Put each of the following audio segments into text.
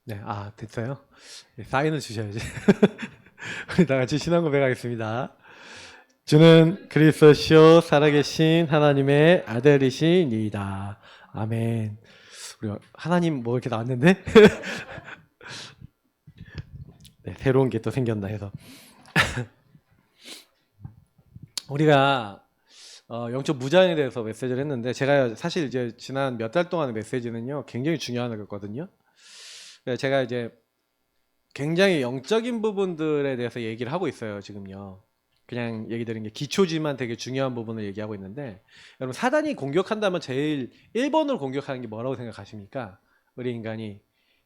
네, 됐어요. 네, 사인을 주셔야지. 우리 다 같이 신앙 고백하겠습니다. 주는 그리스도시요 살아계신 하나님의 아들이시니이다. 아멘. 우리 하나님 뭐 이렇게 나왔는데? 네, 새로운 게 또 생겼나 해서. 우리가 영적 무장에 대해서 메시지를 했는데, 제가 사실 이제 지난 몇 달 동안의 메시지는요 굉장히 중요한 거거든요. 제가 이제 굉장히 영적인 부분들에 대해서 얘기를 하고 있어요 지금요. 그냥 얘기 드린 게 기초지만 되게 중요한 부분을 얘기하고 있는데, 여러분 사단이 공격한다면 제일 1번으로 공격하는 게 뭐라고 생각하십니까? 우리 인간이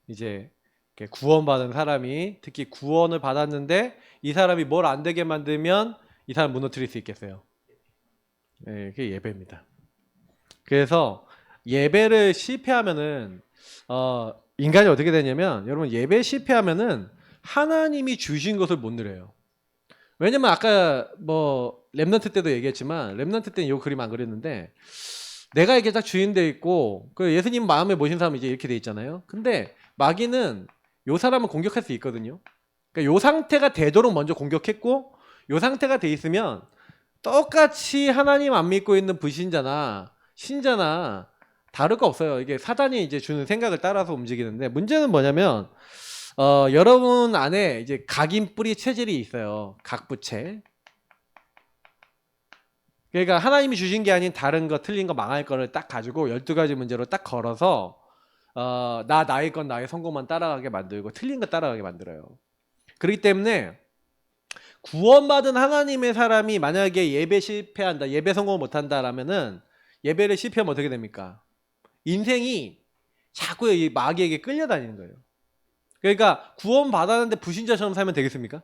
이제 이렇게 구원받은 사람이, 특히 구원을 받았는데 이 사람이 뭘 안 되게 만들면 이 사람 무너뜨릴 수 있겠어요? 네, 그게 예배입니다. 그래서 예배를 실패하면은 인간이 어떻게 되냐면, 여러분 예배 실패하면은 하나님이 주신 것을 못 누려요. 왜냐면 아까 뭐 렘넌트 때도 얘기했지만, 렘넌트 때는 이 그림 안 그렸는데, 내가 이렇게 딱 주인돼 있고 그 예수님 마음에 모신 사람이 이제 이렇게 돼 있잖아요. 근데 마귀는 요 사람을 공격할 수 있거든요. 그러니까 요 상태가 되도록 먼저 공격했고, 요 상태가 돼 있으면 똑같이 하나님 안 믿고 있는 불신자나 신자나 다를 거 없어요. 이게 사단이 이제 주는 생각을 따라서 움직이는데, 문제는 뭐냐면 여러분 안에 이제 각인 뿌리 체질이 있어요. 각부체. 그러니까 하나님이 주신 게 아닌 다른 거, 틀린 거, 망할 거를 딱 가지고 12가지 문제로 딱 걸어서 나의 건 나의 성공만 따라가게 만들고 틀린 거 따라가게 만들어요. 그렇기 때문에 구원받은 하나님의 사람이 만약에 예배 실패한다, 예배 성공을 못한다라면은, 예배를 실패하면 어떻게 됩니까? 인생이 자꾸 이 마귀에게 끌려다니는 거예요. 그러니까 구원받았는데 불신자처럼 살면 되겠습니까?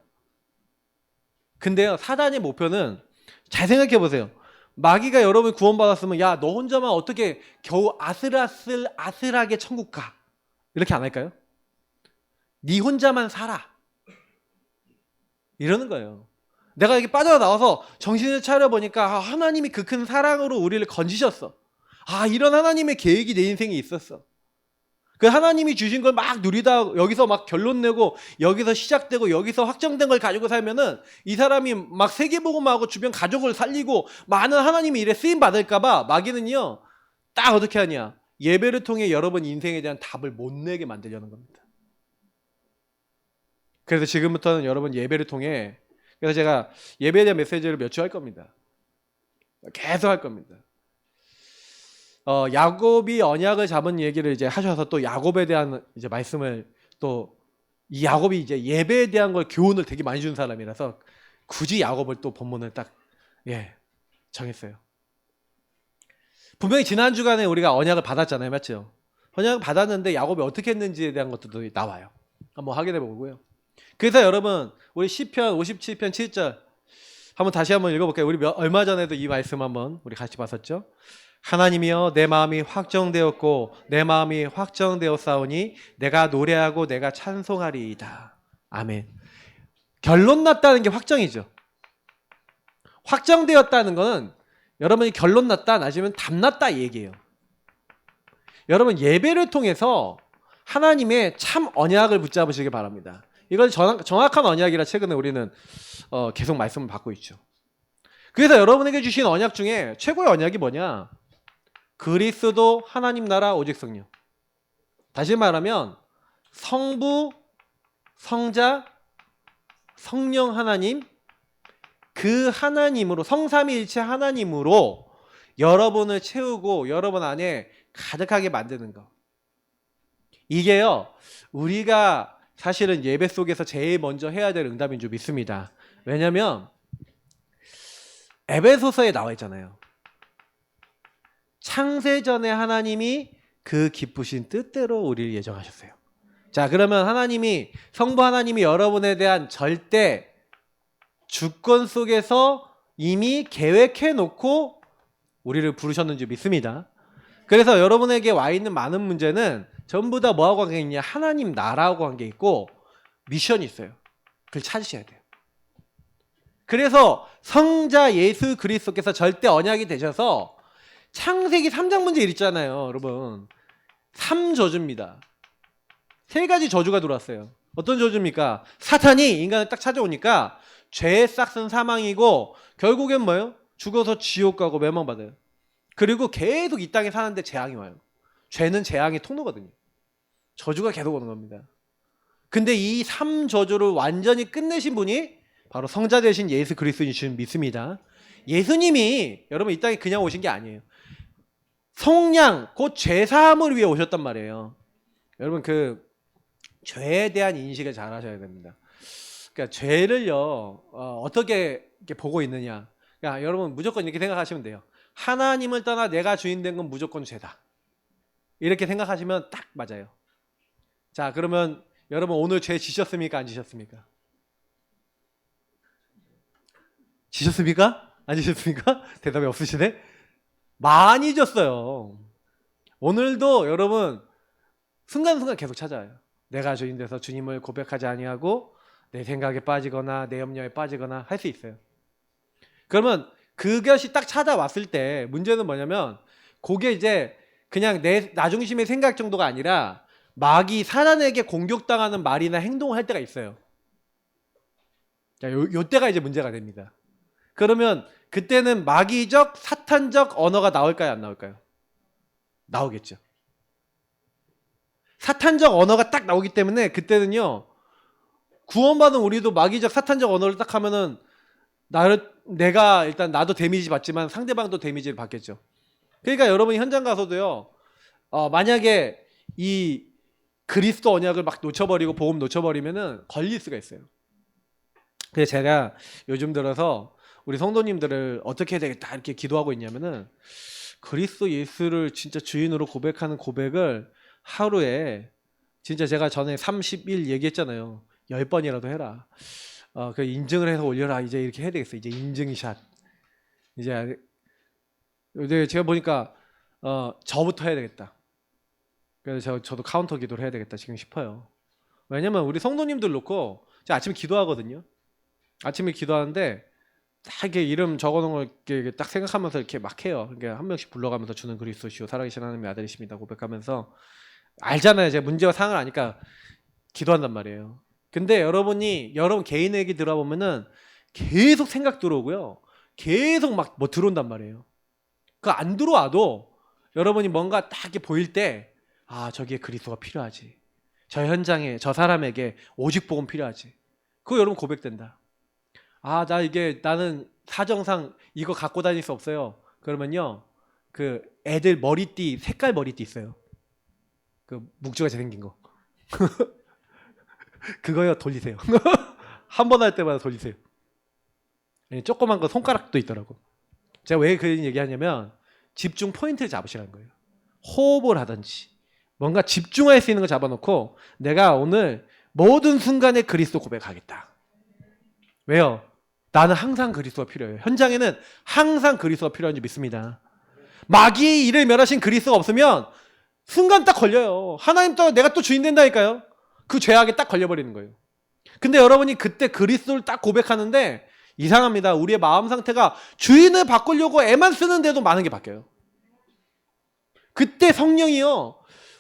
근데요, 사단의 목표는, 잘 생각해 보세요. 마귀가 여러분이 구원받았으면, 야, 너 혼자만 어떻게 겨우 아슬아슬하게 천국 가, 이렇게 안 할까요? 네 혼자만 살아, 이러는 거예요. 내가 여기 빠져나와서 정신을 차려보니까 하나님이 그 큰 사랑으로 우리를 건지셨어. 이런 하나님의 계획이 내 인생에 있었어. 그 하나님이 주신 걸 막 누리다 여기서 막 결론 내고, 여기서 시작되고 여기서 확정된 걸 가지고 살면은 이 사람이 막 세계복음하고 주변 가족을 살리고 많은 하나님의 일에 쓰임 받을까봐 마귀는요 딱 어떻게 하냐, 예배를 통해 여러분 인생에 대한 답을 못 내게 만들려는 겁니다. 그래서 지금부터는 여러분 예배를 통해, 그래서 제가 예배에 대한 메시지를 몇 주 할 겁니다. 계속 할 겁니다. 야곱이 언약을 잡은 얘기를 이제 하셔서 또 야곱에 대한 이제 말씀을, 또 이 야곱이 이제 예배에 대한 걸 교훈을 되게 많이 준 사람이라서 굳이 야곱을 또 본문을 딱 정했어요. 분명히 지난 주간에 우리가 언약을 받았잖아요, 맞죠? 언약을 받았는데 야곱이 어떻게 했는지에 대한 것도 나와요. 한번 확인해 보고요. 그래서 여러분 우리 시편 57편 7절 한번 다시 한번 읽어볼게요. 우리 얼마 전에도 이 말씀 한번 우리 같이 봤었죠. 하나님이여, 내 마음이 확정되었고 내 마음이 확정되었사오니 내가 노래하고 내가 찬송하리이다. 아멘. 결론 났다는 게 확정이죠. 확정되었다는 거는 여러분이 결론 났다, 아니면 답 났다 이 얘기예요. 여러분 예배를 통해서 하나님의 참 언약을 붙잡으시기 바랍니다. 이걸 정확한 언약이라 최근에 우리는 계속 말씀을 받고 있죠. 그래서 여러분에게 주신 언약 중에 최고의 언약이 뭐냐? 그리스도 하나님 나라 오직 성령. 다시 말하면 성부, 성자, 성령 하나님, 그 하나님으로, 성삼위일체 하나님으로 여러분을 채우고 여러분 안에 가득하게 만드는 거. 이게요, 우리가 사실은 예배 속에서 제일 먼저 해야 될 응답인 줄 믿습니다. 왜냐하면 에베소서에 나와 있잖아요. 창세전에 하나님이 그 기쁘신 뜻대로 우리를 예정하셨어요. 자, 그러면 하나님이, 성부 하나님이 여러분에 대한 절대 주권 속에서 이미 계획해 놓고 우리를 부르셨는지 믿습니다. 그래서 여러분에게 와 있는 많은 문제는 전부 다 뭐하고 관계 있냐? 하나님 나라하고 관계 있고 미션이 있어요. 그걸 찾으셔야 돼요. 그래서 성자 예수 그리스도께서 절대 언약이 되셔서 창세기 3장 문제 있잖아요, 여러분. 3저주입니다. 세 가지 저주가 들어왔어요. 어떤 저주입니까? 사탄이 인간을 딱 찾아오니까 죄의 싹은 사망이고 결국엔 뭐예요? 죽어서 지옥 가고 멸망받아요. 그리고 계속 이 땅에 사는데 재앙이 와요. 죄는 재앙의 통로거든요. 저주가 계속 오는 겁니다. 근데 이 3저주를 완전히 끝내신 분이 바로 성자 되신 예수 그리스도인 줄 믿습니다. 예수님이 여러분 이 땅에 그냥 오신 게 아니에요. 속량 곧 죄사함을 위해 오셨단 말이에요. 여러분 그 죄에 대한 인식을 잘 하셔야 됩니다. 그러니까 죄를요 어떻게 이렇게 보고 있느냐. 그러니까 여러분 무조건 이렇게 생각하시면 돼요. 하나님을 떠나 내가 주인 된 건 무조건 죄다. 이렇게 생각하시면 딱 맞아요. 자 그러면 여러분 오늘 죄 지셨습니까? 안 지셨습니까? 지셨습니까? 안 지셨습니까? 대답이 없으시네? 많이 졌어요. 오늘도 여러분 순간순간 계속 찾아와요. 내가 주인 돼서 주님을 고백하지 아니하고 내 생각에 빠지거나 내 염려에 빠지거나 할 수 있어요. 그러면 그것이 딱 찾아왔을 때 문제는 뭐냐면 그게 이제 그냥 나 중심의 생각 정도가 아니라 마귀 사단에게 공격당하는 말이나 행동을 할 때가 있어요. 자, 요 때가 이제 문제가 됩니다. 그러면 그때는 마귀적 사탄적 언어가 나올까요? 안 나올까요? 나오겠죠. 사탄적 언어가 딱 나오기 때문에 그때는요 구원받은 우리도 마귀적 사탄적 언어를 딱 하면은 내가 일단 나도 데미지 받지만 상대방도 데미지를 받겠죠. 그러니까 여러분이 현장 가서도요 만약에 이 그리스도 언약을 막 놓쳐버리고 복음 놓쳐버리면은 걸릴 수가 있어요. 그래서 제가 요즘 들어서 우리 성도님들을 어떻게 해야 되겠다 이렇게 기도하고 있냐면은 그리스도 예수를 진짜 주인으로 고백하는 고백을 하루에 진짜 제가 전에 30일 얘기했잖아요. 10번이라도 해라. 그 인증을 해서 올려라. 이제 이렇게 해야 되겠어요. 이제 인증샷. 이제 제가 보니까 저부터 해야 되겠다. 그래서 저도 카운터 기도를 해야 되겠다 지금 싶어요. 왜냐면 우리 성도님들 놓고 제가 아침에 기도하거든요. 아침에 기도하는데 딱 이렇게 이름 적어놓은 걸 이렇게 딱 생각하면서 이렇게 막 해요. 그러니까 한 명씩 불러가면서 주는 그리스도시요 살아계신 하나님의 아들이십니다 고백하면서 알잖아요. 제가 문제와 상황을 아니까 기도한단 말이에요. 근데 여러분 개인에게 들어보면은 계속 생각 들어오고요. 계속 막 뭐 들어온단 말이에요. 그 안 들어와도 여러분이 뭔가 딱 이렇게 보일 때 아 저기에 그리스도가 필요하지. 저 현장에 저 사람에게 오직 복음 필요하지. 그거 여러분 고백된다. 아 나는 사정상 이거 갖고 다닐 수 없어요. 그러면요 그 애들 머리띠 색깔 머리띠 있어요. 그 묵직하게 생긴 거. 그거요 돌리세요. 한 번 할 때마다 돌리세요. 조그만 거 손가락도 있더라고. 제가 왜 그 얘기하냐면 집중 포인트를 잡으시라는 거예요. 호흡을 하든지 뭔가 집중할 수 있는 거 잡아놓고 내가 오늘 모든 순간에 그리스도 고백하겠다. 왜요? 나는 항상 그리스도가 필요해요. 현장에는 항상 그리스도가 필요한 줄 믿습니다. 마귀의 일을 멸하신 그리스도가 없으면 순간 딱 걸려요. 하나님 또 내가 또 주인 된다니까요. 그 죄악에 딱 걸려버리는 거예요. 근데 여러분이 그때 그리스도를 딱 고백하는데 이상합니다. 우리의 마음 상태가 주인을 바꾸려고 애만 쓰는데도 많은 게 바뀌어요. 그때 성령이요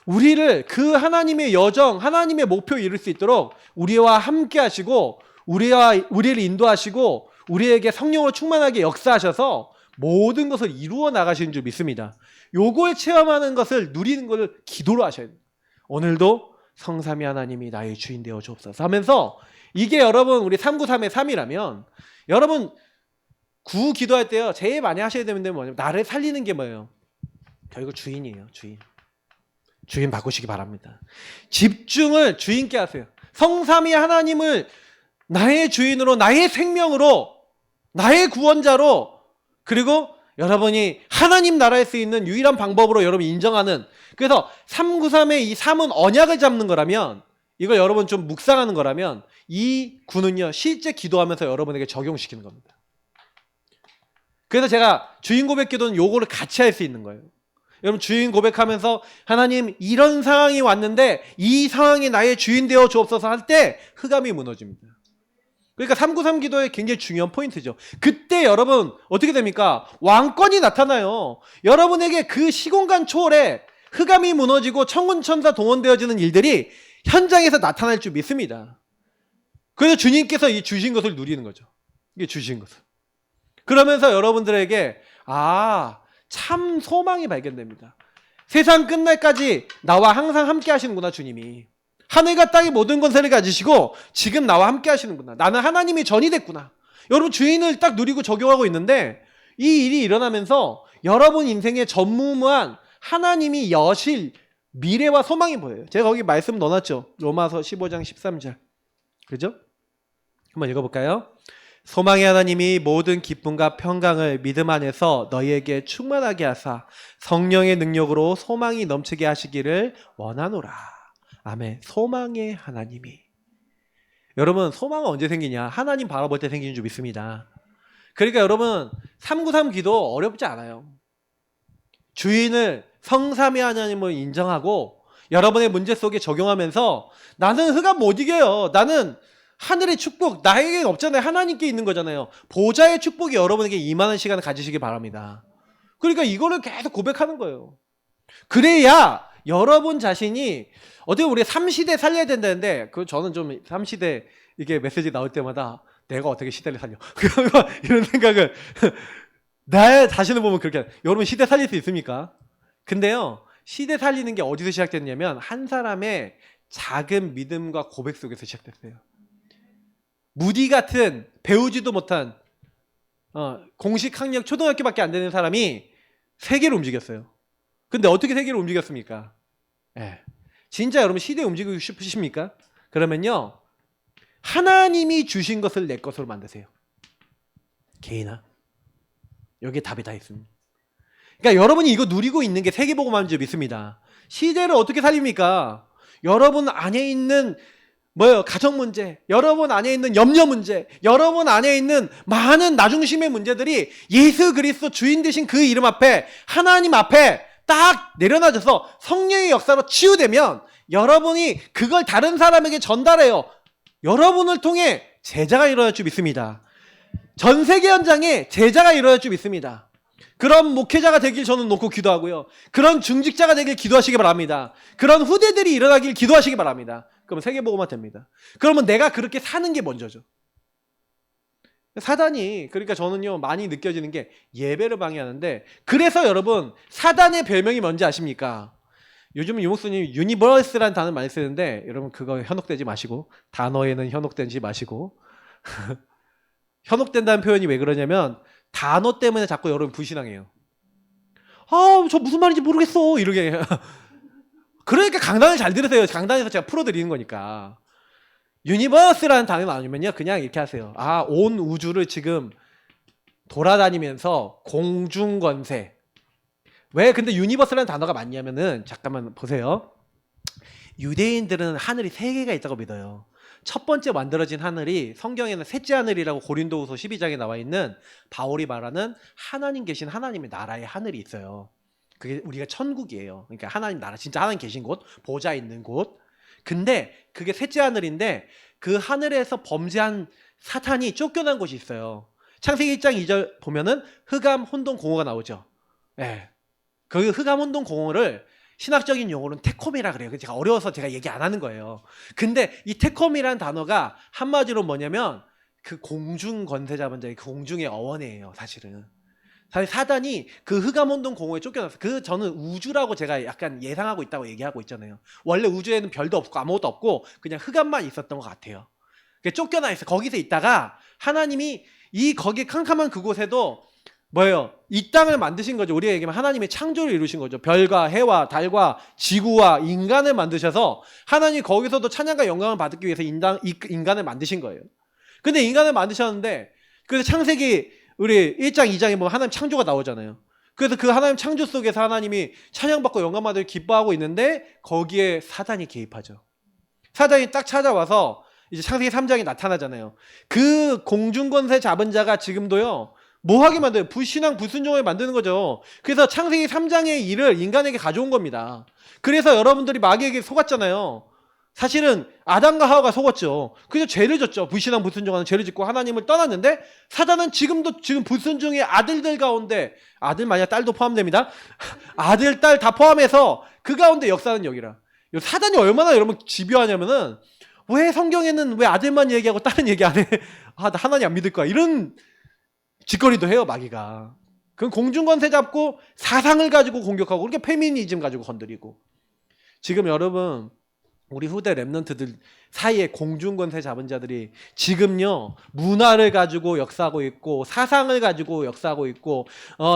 우리를 그 하나님의 여정 하나님의 목표에 이룰 수 있도록 우리와 함께 하시고 우리를 인도하시고 우리에게 성령으로 충만하게 역사하셔서 모든 것을 이루어 나가시는 줄 믿습니다. 요걸 체험하는 것을 누리는 것을 기도로 하셔야 돼요. 오늘도 성삼위 하나님이 나의 주인 되어 주옵소서 하면서 이게 여러분 우리 393의 3이라면 여러분 구후 기도할 때요 제일 많이 하셔야 되는 게 뭐냐면 나를 살리는 게 뭐예요? 결국 주인이에요. 주인 바꾸시기 바랍니다. 집중을 주인께 하세요. 성삼위 하나님을 나의 주인으로 나의 생명으로 나의 구원자로 그리고 여러분이 하나님 나라에 수 있는 유일한 방법으로 여러분 인정하는 그래서 393의 이 3은 언약을 잡는 거라면 이걸 여러분 좀 묵상하는 거라면 이 구는요 실제 기도하면서 여러분에게 적용시키는 겁니다. 그래서 제가 주인 고백 기도는 요거를 같이 할 수 있는 거예요. 여러분 주인 고백하면서 하나님 이런 상황이 왔는데 이 상황이 나의 주인 되어 주옵소서 할 때 흑암이 무너집니다. 그러니까 393 기도의 굉장히 중요한 포인트죠. 그때 여러분 어떻게 됩니까? 왕권이 나타나요. 여러분에게 그 시공간 초월에 흑암이 무너지고 천군천사 동원되어지는 일들이 현장에서 나타날 줄 믿습니다. 그래서 주님께서 이 주신 것을 누리는 거죠. 이게 주신 것을. 그러면서 여러분들에게 참 소망이 발견됩니다. 세상 끝날까지 나와 항상 함께 하시는구나, 주님이. 하늘과 땅의 모든 권세를 가지시고 지금 나와 함께 하시는구나. 나는 하나님이 전이 됐구나. 여러분 주인을 딱 누리고 적용하고 있는데 이 일이 일어나면서 여러분 인생에 전무후무한 하나님이 여실 미래와 소망이 보여요. 제가 거기 말씀 넣어놨죠. 로마서 15장 13절. 그죠? 한번 읽어볼까요? 소망의 하나님이 모든 기쁨과 평강을 믿음 안에서 너희에게 충만하게 하사 성령의 능력으로 소망이 넘치게 하시기를 원하노라. 아멘. 소망의 하나님이. 여러분 소망은 언제 생기냐? 하나님 바라볼 때 생기는 줄 믿습니다. 그러니까 여러분 393 기도 어렵지 않아요. 주인을 성삼위 하나님을 인정하고 여러분의 문제 속에 적용하면서 나는 흑암 못 이겨요. 나는 하늘의 축복 나에게 없잖아요. 하나님께 있는 거잖아요. 보좌의 축복이 여러분에게 임하는 시간을 가지시기 바랍니다. 그러니까 이거를 계속 고백하는 거예요. 그래야 여러분 자신이 어떻게 우리 3시대 살려야 된다는데 저는 좀 3시대 이게 메시지 나올 때마다 내가 어떻게 시대를 살려 이런 생각을 나 자신을 보면 그렇게 여러분 시대 살릴 수 있습니까? 근데요 시대 살리는 게 어디서 시작됐냐면 한 사람의 작은 믿음과 고백 속에서 시작됐어요. 무디 같은 배우지도 못한 공식 학력 초등학교밖에 안 되는 사람이 세계를 움직였어요. 근데 어떻게 세계를 움직였습니까? 진짜 여러분 시대에 움직이고 싶으십니까? 그러면요 하나님이 주신 것을 내 것으로 만드세요. 개인아 여기에 답이 다 있습니다. 그러니까 여러분이 이거 누리고 있는 게 세계복음화인 줄 믿습니다. 시대를 어떻게 살립니까? 여러분 안에 있는 가정 문제, 여러분 안에 있는 염려 문제, 여러분 안에 있는 많은 나중심의 문제들이 예수 그리스도 주인 되신 그 이름 앞에 하나님 앞에 딱 내려놔져서 성령의 역사로 치유되면 여러분이 그걸 다른 사람에게 전달해요. 여러분을 통해 제자가 일어날 줄 믿습니다. 전 세계 현장에 제자가 일어날 줄 믿습니다. 그런 목회자가 되길 저는 놓고 기도하고요. 그런 중직자가 되길 기도하시기 바랍니다. 그런 후대들이 일어나길 기도하시기 바랍니다. 그러면 세계복음화 됩니다. 그러면 내가 그렇게 사는 게 먼저죠. 사단이 그러니까 저는요 많이 느껴지는 게 예배를 방해하는데 그래서 여러분 사단의 별명이 뭔지 아십니까? 요즘은 유목수님 유니버스라는 단어 많이 쓰는데 여러분 그거 현혹되지 마시고 단어에는 현혹되지 마시고 현혹된다는 표현이 왜 그러냐면 단어 때문에 자꾸 여러분 불신앙해요. 저 무슨 말인지 모르겠어 이렇게 그러니까 강단을 잘 들으세요. 강단에서 제가 풀어드리는 거니까. 유니버스라는 단어 나오면요 그냥 이렇게 하세요. 온 우주를 지금 돌아다니면서 공중권세. 왜 근데 유니버스라는 단어가 맞냐면은 잠깐만 보세요. 유대인들은 하늘이 3개가 있다고 믿어요. 첫 번째 만들어진 하늘이 성경에는 셋째 하늘이라고 고린도후서 12장에 나와 있는 바울이 말하는 하나님 계신 하나님의 나라의 하늘이 있어요. 그게 우리가 천국이에요. 그러니까 하나님 나라 진짜 하나님 계신 곳, 보좌 있는 곳. 근데 그게 셋째 하늘인데 그 하늘에서 범죄한 사탄이 쫓겨난 곳이 있어요. 창세기 1장 2절 보면은 흑암 혼돈 공허가 나오죠. 그 흑암 혼돈 공허를 신학적인 용어로는 테콤이라 그래요. 제가 어려워서 제가 얘기 안 하는 거예요. 근데 이 테콤이라는 단어가 한마디로 뭐냐면 그 공중 권세 잡은 자의 공중의 어원이에요. 사실은 사단이 그 흑암 혼돈 공허에 쫓겨났어요. 저는 우주라고 제가 약간 예상하고 있다고 얘기하고 있잖아요. 원래 우주에는 별도 없고 아무것도 없고 그냥 흑암만 있었던 것 같아요. 쫓겨나 있어. 거기서 있다가 하나님이 거기 캄캄한 그곳에도 이 땅을 만드신 거죠. 우리가 얘기하면 하나님의 창조를 이루신 거죠. 별과 해와 달과 지구와 인간을 만드셔서 하나님이 거기서도 찬양과 영광을 받기 위해서 인간을 만드신 거예요. 근데 인간을 만드셨는데 그래서 창세기 우리 1장 2장에 보면 하나님 창조가 나오잖아요. 그래서 그 하나님 창조 속에서 하나님이 찬양받고 영광받을 기뻐하고 있는데 거기에 사단이 개입하죠. 사단이 딱 찾아와서 이제 창세기 3장에 나타나잖아요. 그 공중권세 잡은 자가 지금도요 뭐 하게 만들어요? 불신앙 불순종을 만드는 거죠. 그래서 창세기 3장의 일을 인간에게 가져온 겁니다. 그래서 여러분들이 마귀에게 속았잖아요. 사실은 아담과 하와가 속았죠. 그래서 죄를 졌죠. 불신앙 불순종하는 죄를 짓고 하나님을 떠났는데 사단은 지금 불순종의 아들들 가운데 아들 만약 딸도 포함됩니다. 아들 딸 다 포함해서 그 가운데 역사는 여기라. 사단이 얼마나 여러분 집요하냐면은 왜 성경에는 왜 아들만 얘기하고 다른 얘기 안 해? 아, 나 하나님 안 믿을 거야. 이런 짓거리도 해요, 마귀가. 그럼 공중권세 잡고 사상을 가지고 공격하고 그렇게 페미니즘 가지고 건드리고. 지금 여러분 우리 후대 랩런트들 사이에 공중권세 잡은 자들이 지금요 문화를 가지고 역사하고 있고 사상을 가지고 역사하고 있고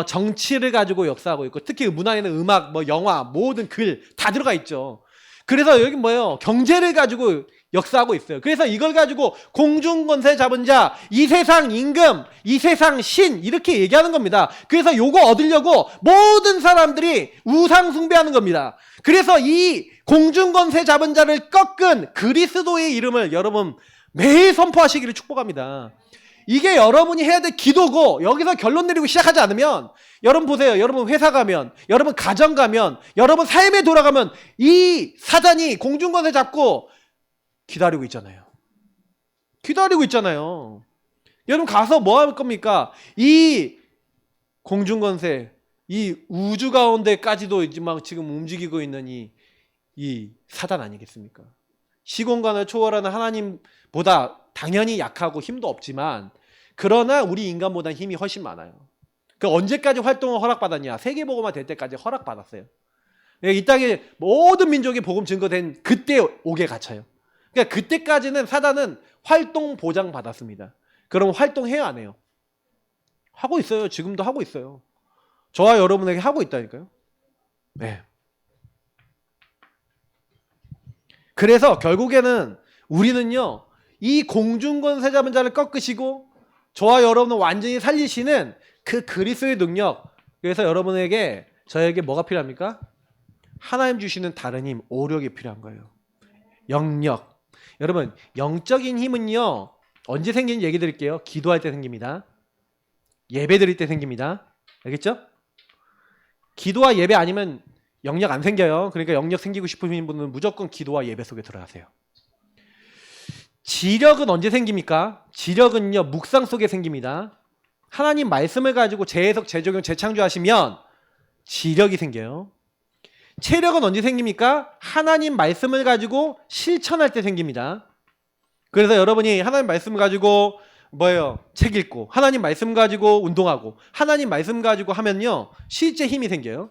정치를 가지고 역사하고 있고 특히 문화에는 음악, 뭐 영화, 모든 글 다 들어가 있죠. 그래서 여기 뭐예요? 경제를 가지고 역사하고 있어요. 그래서 이걸 가지고 공중권세 잡은 자, 이 세상 임금, 이 세상 신 이렇게 얘기하는 겁니다. 그래서 요거 얻으려고 모든 사람들이 우상 숭배하는 겁니다. 그래서 이 공중권세 잡은 자를 꺾은 그리스도의 이름을 여러분 매일 선포하시기를 축복합니다. 이게 여러분이 해야 될 기도고 여기서 결론 내리고 시작하지 않으면 여러분 보세요. 여러분 회사 가면, 여러분 가정 가면, 여러분 삶에 돌아가면 이 사단이 공중권세 잡고 기다리고 있잖아요. 기다리고 있잖아요. 여러분 가서 뭐 할 겁니까? 이 공중권세, 이 우주 가운데까지도 이제 막 지금 움직이고 있는 이 사단 아니겠습니까? 시공간을 초월하는 하나님보다 당연히 약하고 힘도 없지만 그러나 우리 인간보다 힘이 훨씬 많아요. 그 언제까지 활동을 허락받았냐? 세계복음화 될 때까지 허락받았어요. 이 땅에 모든 민족이 복음 증거된 그때 옥에 갇혀요. 그러니까 그때까지는 사단은 활동 보장 받았습니다. 그럼 활동해요, 안 해요? 하고 있어요. 지금도 하고 있어요. 저와 여러분에게 하고 있다니까요. 네. 그래서 결국에는 우리는요, 이 공중권세 잡은 자를 꺾으시고 저와 여러분을 완전히 살리시는 그 그리스도의 능력. 그래서 여러분에게 저에게 뭐가 필요합니까? 하나님 주시는 다른 힘, 오력이 필요한 거예요. 영력. 여러분 영적인 힘은요 언제 생기는지 얘기 드릴게요. 기도할 때 생깁니다. 예배 드릴 때 생깁니다. 알겠죠? 기도와 예배 아니면 영력 안 생겨요. 그러니까 영력 생기고 싶으신 분은 무조건 기도와 예배 속에 들어가세요. 지력은 언제 생깁니까? 지력은요 묵상 속에 생깁니다. 하나님 말씀을 가지고 재해석, 재적용, 재창조하시면 지력이 생겨요. 체력은 언제 생깁니까? 하나님 말씀을 가지고 실천할 때 생깁니다. 그래서 여러분이 하나님 말씀을 가지고 뭐예요? 책 읽고 하나님 말씀 가지고 운동하고 하나님 말씀 가지고 하면요 실제 힘이 생겨요.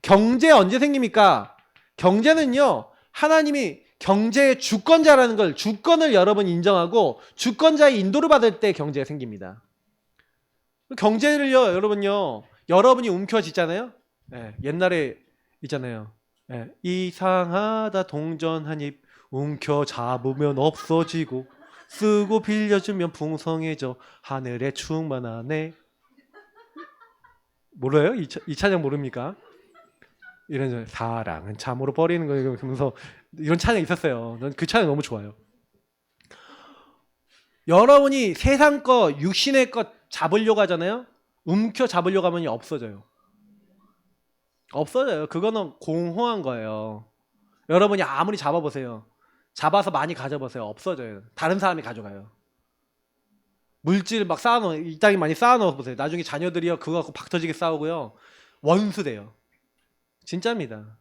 경제 언제 생깁니까? 경제는요 하나님이 경제의 주권자라는 걸 주권을 여러분 인정하고 주권자의 인도를 받을 때 경제가 생깁니다. 경제를요 여러분요 여러분이 움켜쥐잖아요. 네, 옛날에 있잖아요. 네, 이상하다 동전 한 입 움켜잡으면 없어지고 쓰고 빌려주면 풍성해져 하늘에 충만하네. 몰라요? 이 찬양 모릅니까? 이런 사랑은 참으로 버리는 거예요. 그러면서 이런 찬양 있었어요. 난 그 찬양 너무 좋아요. 여러분이 세상 거, 육신의 것 잡으려고 하잖아요. 움켜 잡으려고 하면 없어져요. 없어져요. 그거는 공허한 거예요. 여러분이 아무리 잡아보세요. 잡아서 많이 가져보세요. 없어져요. 다른 사람이 가져가요. 물질 막 쌓아놓어, 이 땅에 많이 쌓아놓어 보세요. 나중에 자녀들이요 그거 갖고 박터지게 싸우고요 원수 돼요. 진짜입니다.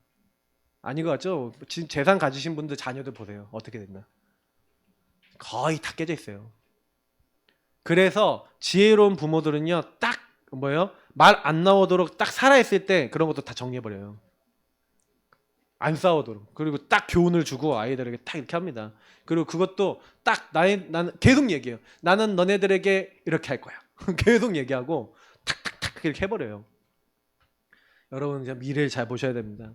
아닌 것 같죠? 재산 가지신 분들 자녀들 보세요. 어떻게 됐나? 거의 다 깨져 있어요. 그래서 지혜로운 부모들은요 딱 뭐예요? 말 안 나오도록 딱 살아있을 때 그런 것도 다 정리해버려요. 안 싸우도록. 그리고 딱 교훈을 주고 아이들에게 딱 이렇게 합니다. 그리고 그것도 딱 나는 계속 얘기해요. 나는 너네들에게 이렇게 할 거야. 계속 얘기하고 탁탁탁 이렇게 해버려요. 여러분 이제 미래를 잘 보셔야 됩니다.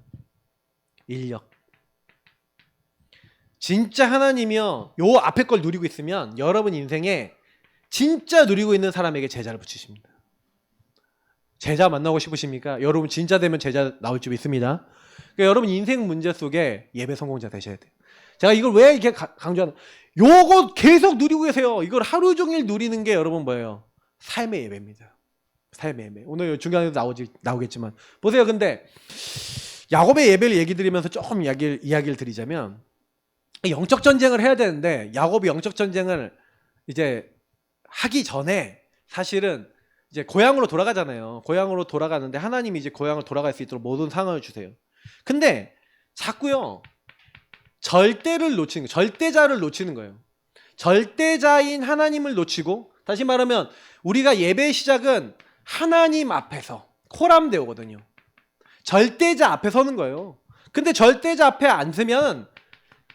인력. 진짜 하나님이요 요 앞에 걸 누리고 있으면 여러분 인생에 진짜 누리고 있는 사람에게 제자를 붙이십니다. 제자 만나고 싶으십니까? 여러분 진짜 되면 제자 나올 줄 믿습니다. 그러니까 여러분 인생 문제 속에 예배 성공자 되셔야 돼요. 제가 이걸 왜 이렇게 강조하는? 요거 계속 누리고 계세요. 이걸 하루 종일 누리는 게 여러분 뭐예요? 삶의 예배입니다. 삶의 예배. 오늘 중간에도 나오겠지만 보세요. 근데 야곱의 예배를 얘기 드리면서 조금 이야기를 드리자면 영적 전쟁을 해야 되는데 야곱이 영적 전쟁을 이제 하기 전에 사실은 이제 고향으로 돌아가잖아요. 고향으로 돌아가는데 하나님이 이제 고향으로 돌아갈 수 있도록 모든 상황을 주세요. 근데 자꾸요 절대를 놓치는 거예요. 절대자를 놓치는 거예요. 절대자인 하나님을 놓치고, 다시 말하면 우리가 예배의 시작은 하나님 앞에서 코람데오거든요. 절대자 앞에 서는 거예요. 근데 절대자 앞에 앉으면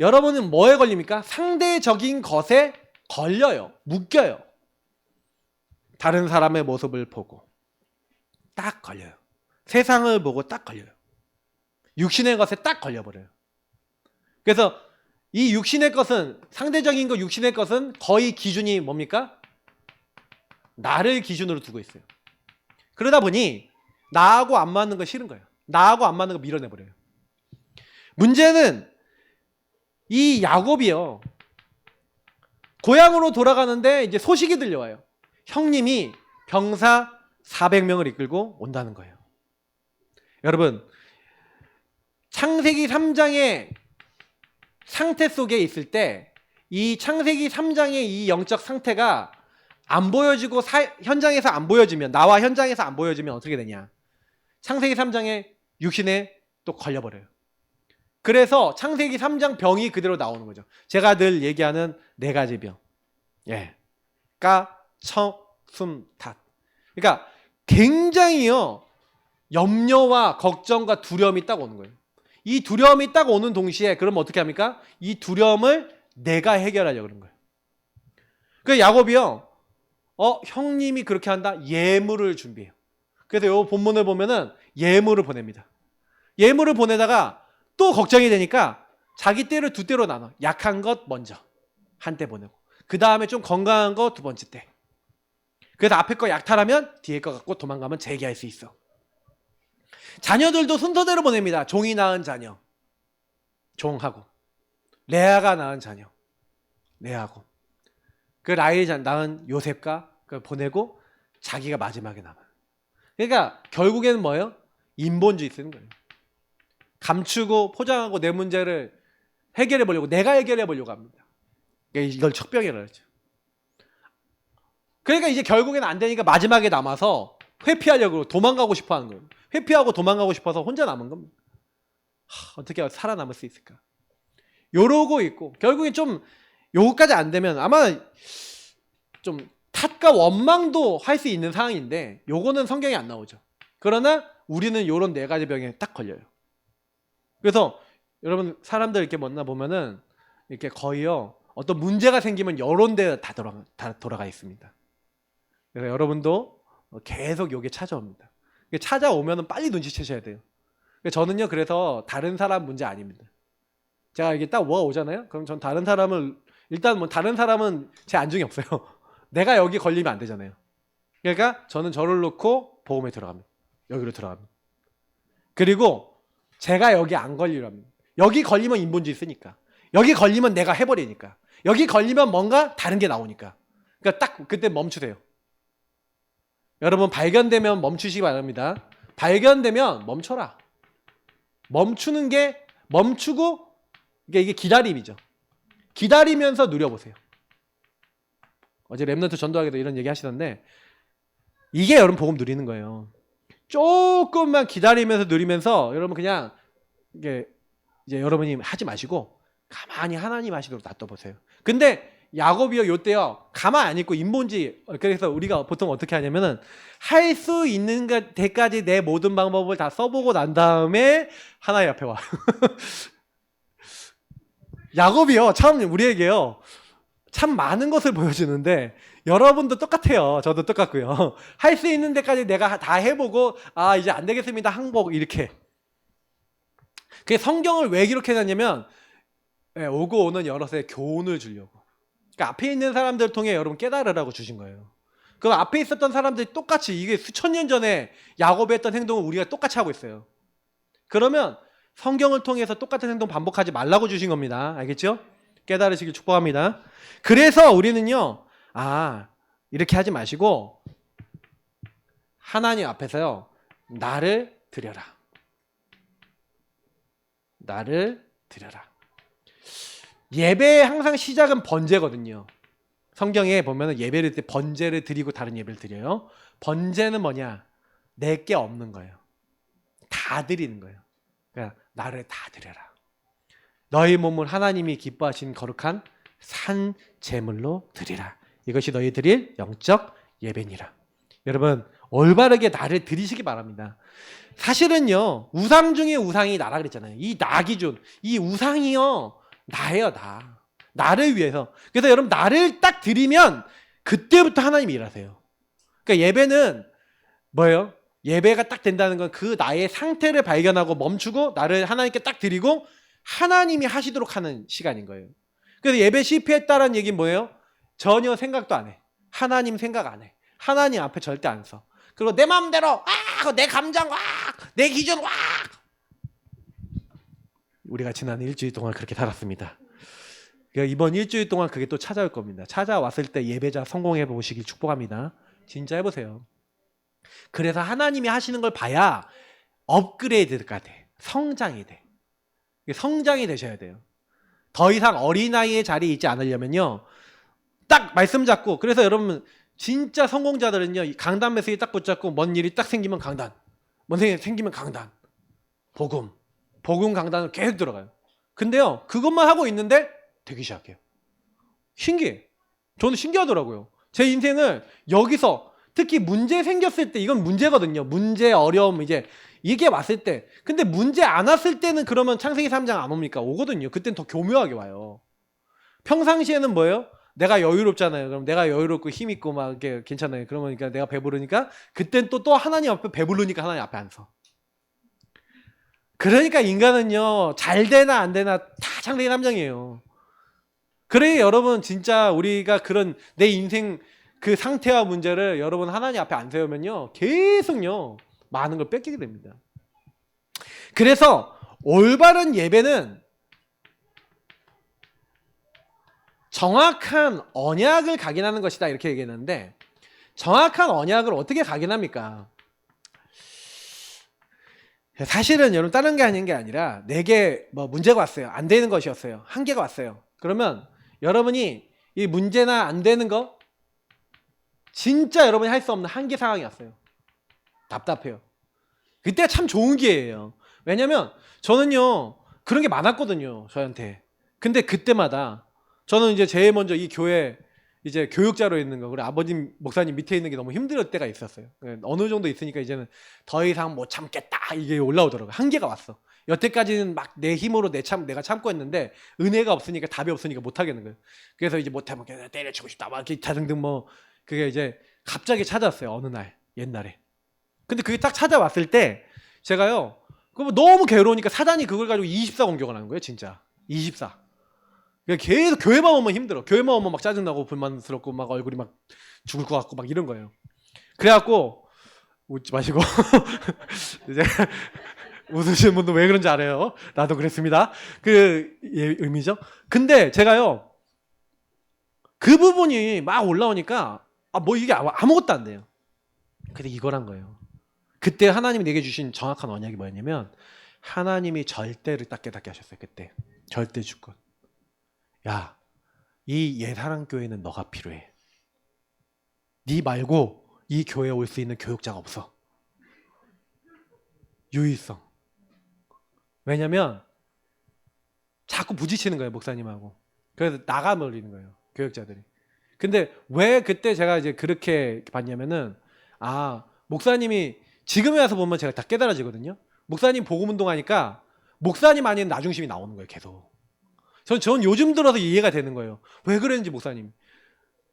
여러분은 뭐에 걸립니까? 상대적인 것에 걸려요. 묶여요. 다른 사람의 모습을 보고 딱 걸려요. 세상을 보고 딱 걸려요. 육신의 것에 딱 걸려버려요. 그래서 이 육신의 것은, 상대적인 것, 육신의 것은 거의 기준이 뭡니까? 나를 기준으로 두고 있어요. 그러다 보니 나하고 안 맞는 거 싫은 거예요. 나하고 안 맞는 거 밀어내버려요. 문제는 이 야곱이요, 고향으로 돌아가는데 이제 소식이 들려와요. 형님이 병사 400명을 이끌고 온다는 거예요. 여러분, 창세기 3장의 상태 속에 있을 때 이 창세기 3장의 이 영적 상태가 안 보여지고 현장에서 안 보여지면, 나와 현장에서 안 보여지면 어떻게 되냐? 창세기 3장의 육신에 또 걸려버려요. 그래서 창세기 3장 병이 그대로 나오는 거죠. 제가 늘 얘기하는 네 가지 병. 예. 까, 청, 숨, 탓. 그러니까 굉장히요, 염려와 걱정과 두려움이 딱 오는 거예요. 이 두려움이 딱 오는 동시에 그럼 어떻게 합니까? 이 두려움을 내가 해결하려고 그러는 거예요. 그 야곱이요, 형님이 그렇게 한다? 예물을 준비해요. 그래서 이 본문을 보면은 예물을 보냅니다. 예물을 보내다가 또 걱정이 되니까 자기 떼를 두 떼로 나눠. 약한 것 먼저 한 떼 보내고, 그 다음에 좀 건강한 거 두 번째 떼. 그래서 앞에 거 약탈하면 뒤에 거 갖고 도망가면 재기할 수 있어. 자녀들도 순서대로 보냅니다. 종이 낳은 자녀, 종하고, 레아가 낳은 자녀, 레아하고, 그 라헬이 낳은 요셉과 그걸 보내고 자기가 마지막에 남아요. 그러니까 결국에는 뭐예요? 인본주의 쓰는 거예요. 감추고 포장하고 내 문제를 해결해 보려고, 내가 해결해 보려고 합니다. 이걸 척병이라고 하죠. 그러니까 이제 결국에는 안 되니까 마지막에 남아서 회피하려고 도망가고 싶어 하는 거예요. 회피하고 도망가고 싶어서 혼자 남은 겁니다. 어떻게 살아남을 수 있을까? 요러고 있고, 결국에 좀 요거까지 안 되면 아마 좀 탓과 원망도 할 수 있는 상황인데, 요거는 성경에 안 나오죠. 그러나 우리는 요런 네 가지 병에 딱 걸려요. 그래서 여러분, 사람들 이렇게 만나보면은 이렇게 거의요, 어떤 문제가 생기면 요런 데 다 돌아가 있습니다. 그래서 여러분도 계속 요게 찾아옵니다. 찾아오면은 빨리 눈치채셔야 돼요. 저는요, 그래서 다른 사람 문제 아닙니다. 제가 이게 딱 뭐가 오잖아요? 그럼 전 다른 사람을, 일단 뭐 다른 사람은 제 안중이 없어요. 내가 여기 걸리면 안 되잖아요. 그러니까 저는 저를 놓고 보험에 들어갑니다. 여기로 들어갑니다. 그리고 제가 여기 안 걸리려 합니다. 여기 걸리면 인본주의 쓰니까. 여기 걸리면 내가 해버리니까. 여기 걸리면 뭔가 다른 게 나오니까. 그러니까 딱 그때 멈추세요. 여러분, 발견되면 멈추시기 바랍니다. 발견되면 멈춰라. 멈추는 게, 멈추고, 이게 기다림이죠. 기다리면서 누려보세요. 어제 랩런트 전도하기도 이런 얘기 하시던데, 이게 여러분 복음 누리는 거예요. 조금만 기다리면서 누리면서, 여러분 그냥 이게 이제 여러분이 하지 마시고 가만히 하나님 하시도록 놔둬보세요. 근데 야곱이요, 요때요, 가만 안 있고 인본주의. 그래서 우리가 보통 어떻게 하냐면은, 할 수 있는 데까지 내 모든 방법을 다 써보고 난 다음에 하나님 앞에 와. 야곱이요, 참 우리에게요, 참 많은 것을 보여주는데, 여러분도 똑같아요. 저도 똑같고요. 할 수 있는 데까지 내가 다 해보고, 이제 안 되겠습니다, 항복, 이렇게. 그게 성경을 왜 이렇게 해놨냐면, 오고 오는 여럿의 교훈을 주려고. 그러니까 앞에 있는 사람들을 통해 여러분 깨달으라고 주신 거예요. 그럼 앞에 있었던 사람들이 똑같이, 이게 수천 년 전에 야곱이 했던 행동을 우리가 똑같이 하고 있어요. 그러면 성경을 통해서 똑같은 행동 반복하지 말라고 주신 겁니다. 알겠죠? 깨달으시길 축복합니다. 그래서 우리는요, 이렇게 하지 마시고 하나님 앞에서요, 나를 드려라. 나를 드려라. 예배의 항상 시작은 번제거든요. 성경에 보면 예배를 때 번제를 드리고 다른 예배를 드려요. 번제는 뭐냐? 내게 없는 거예요. 다 드리는 거예요. 그러니까 나를 다 드려라. 너희 몸을 하나님이 기뻐하신 거룩한 산 제물로 드리라. 이것이 너희 드릴 영적 예배니라. 여러분 올바르게 나를 드리시기 바랍니다. 사실은요 우상 중에 우상이 나라 그랬잖아요. 이 나 기준, 이 우상이요 나예요. 나를 위해서. 그래서 여러분 나를 딱 드리면 그때부터 하나님이 일하세요. 그러니까 예배는 뭐예요? 예배가 딱 된다는 건 그 나의 상태를 발견하고 멈추고 나를 하나님께 딱 드리고 하나님이 하시도록 하는 시간인 거예요. 그래서 예배 실패했다라는 얘기는 뭐예요? 전혀 생각도 안 해. 하나님 생각 안 해. 하나님 앞에 절대 안 서. 그리고 내 마음대로 내 감정 내 기준 우리가 지난 일주일 동안 그렇게 살았습니다. 그러니까 이번 일주일 동안 그게 또 찾아올 겁니다. 찾아왔을 때 예배자 성공해 보시길 축복합니다. 진짜 해보세요. 그래서 하나님이 하시는 걸 봐야 업그레이드가 돼. 성장이 돼. 성장이 되셔야 돼요. 더 이상 어린아이의 자리에 있지 않으려면요. 딱 말씀 잡고, 그래서 여러분 진짜 성공자들은요. 강단 메시지 딱 붙잡고 뭔 일이 딱 생기면 강단, 뭔 일이 생기면 강단, 복음 강단을 계속 들어가요. 근데요 그것만 하고 있는데 되기 시작해요. 신기해. 저는 신기하더라고요. 제 인생을 여기서 특히 문제 생겼을 때, 이건 문제거든요. 문제, 어려움, 이게 왔을 때. 근데 문제 안 왔을 때는 그러면 창세기 3장 안 옵니까? 오거든요. 그때는 더 교묘하게 와요. 평상시에는 뭐예요? 내가 여유롭잖아요. 그럼 내가 여유롭고 힘 있고 막 이렇게 괜찮아요. 그러니까 내가 배부르니까 그땐 또 하나님 앞에 배부르니까 하나님 앞에 안 서. 그러니까 인간은요 잘 되나 안 되나 다 창세기 3장이에요. 그래 여러분 진짜 우리가 그런 내 인생 그 상태와 문제를 여러분 하나님 앞에 안 세우면요 계속요 많은 걸 뺏기게 됩니다. 그래서 올바른 예배는 정확한 언약을 각인하는 것이다 이렇게 얘기했는데, 정확한 언약을 어떻게 각인합니까? 사실은 여러분 다른 게 아닌 게 아니라 내게 뭐 문제가 왔어요. 안 되는 것이었어요. 한계가 왔어요. 그러면 여러분이 이 문제나 안 되는 거 진짜 여러분이 할 수 없는 한계 상황이 왔어요. 답답해요. 그때가 참 좋은 기회예요. 왜냐면 저는요 그런 게 많았거든요 저한테. 근데 그때마다 저는 이제 제일 먼저 이 교회 이제 교육자로 있는 거, 그리고 아버님 목사님 밑에 있는 게 너무 힘들 때가 있었어요. 어느 정도 있으니까 이제는 더 이상 못 참겠다 이게 올라오더라고요. 한계가 왔어. 여태까지는 막 내 힘으로 내가 참고 했는데 은혜가 없으니까, 답이 없으니까 못 하겠는 거예요. 그래서 이제 못하면 때려치고 싶다 막 기타 등등 뭐 그게 이제 갑자기 찾아왔어요. 어느 날 옛날에. 근데 그게 딱 찾아왔을 때 제가요 너무 괴로우니까 사단이 그걸 가지고 24 공격을 하는 거예요. 진짜 24. 계속 교회만 오면 힘들어. 교회만 오면 막 짜증나고 불만스럽고 막 얼굴이 막 죽을 것 같고 막 이런 거예요. 그래갖고 웃지 마시고 이제 웃으시는 분도 왜 그런지 알아요. 나도 그랬습니다. 그 의미죠. 근데 제가요 그 부분이 막 올라오니까 뭐 이게 아무것도 안 돼요. 근데 이거란 거예요. 그때 하나님이 내게 주신 정확한 언약이 뭐였냐면 하나님이 절대를 딱 깨닫게 하셨어요. 그때 절대 주권. 야, 이 예사랑교회는 너가 필요해. 네 말고 이 교회에 올 수 있는 교육자가 없어. 유일성. 왜냐면 자꾸 부딪히는 거예요 목사님하고. 그래서 나가버리는 거예요 교육자들이. 근데 왜 그때 제가 이제 그렇게 봤냐면은 목사님이 지금에 와서 보면 제가 다 깨달아지거든요. 목사님 복음운동하니까 목사님 아닌 나중심이 나오는 거예요 계속. 전 요즘 들어서 이해가 되는 거예요. 왜 그랬는지 목사님.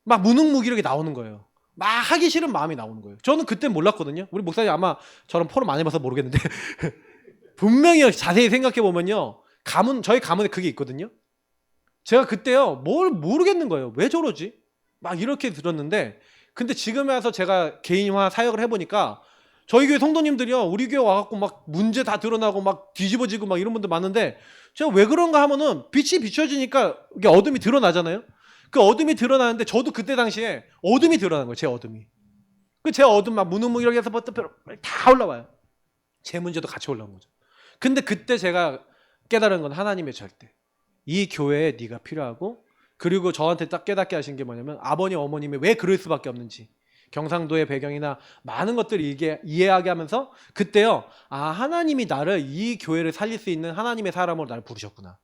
막 무능무기력이 나오는 거예요. 막 하기 싫은 마음이 나오는 거예요. 저는 그때 몰랐거든요. 우리 목사님 아마 저랑 포럼 많이 봐서 모르겠는데 분명히 자세히 생각해 보면요 저희 가문에 그게 있거든요. 제가 그때요 뭘 모르겠는 거예요. 왜 저러지? 막 이렇게 들었는데, 근데 지금에 와서 제가 개인화 사역을 해보니까 저희 교회 성도님들이요 우리 교회 와갖고 막 문제 다 드러나고 막 뒤집어지고 막 이런 분들 많은데, 제가 왜 그런가 하면은 빛이 비춰지니까 이게 어둠이 드러나잖아요. 그 어둠이 드러나는데 저도 그때 당시에 어둠이 드러나는 거예요. 제 어둠이. 제 어둠 막 무능무기력이 해서 다 올라와요. 제 문제도 같이 올라온 거죠. 근데 그때 제가 깨달은 건 하나님의 절대. 이 교회에 네가 필요하고, 그리고 저한테 딱 깨닫게 하신 게 뭐냐면 아버님 어머님이 왜 그럴 수밖에 없는지, 경상도의 배경이나 많은 것들을 이해하게 하면서 그때요 하나님이 나를 이 교회를 살릴 수 있는 하나님의 사람으로 나를 부르셨구나.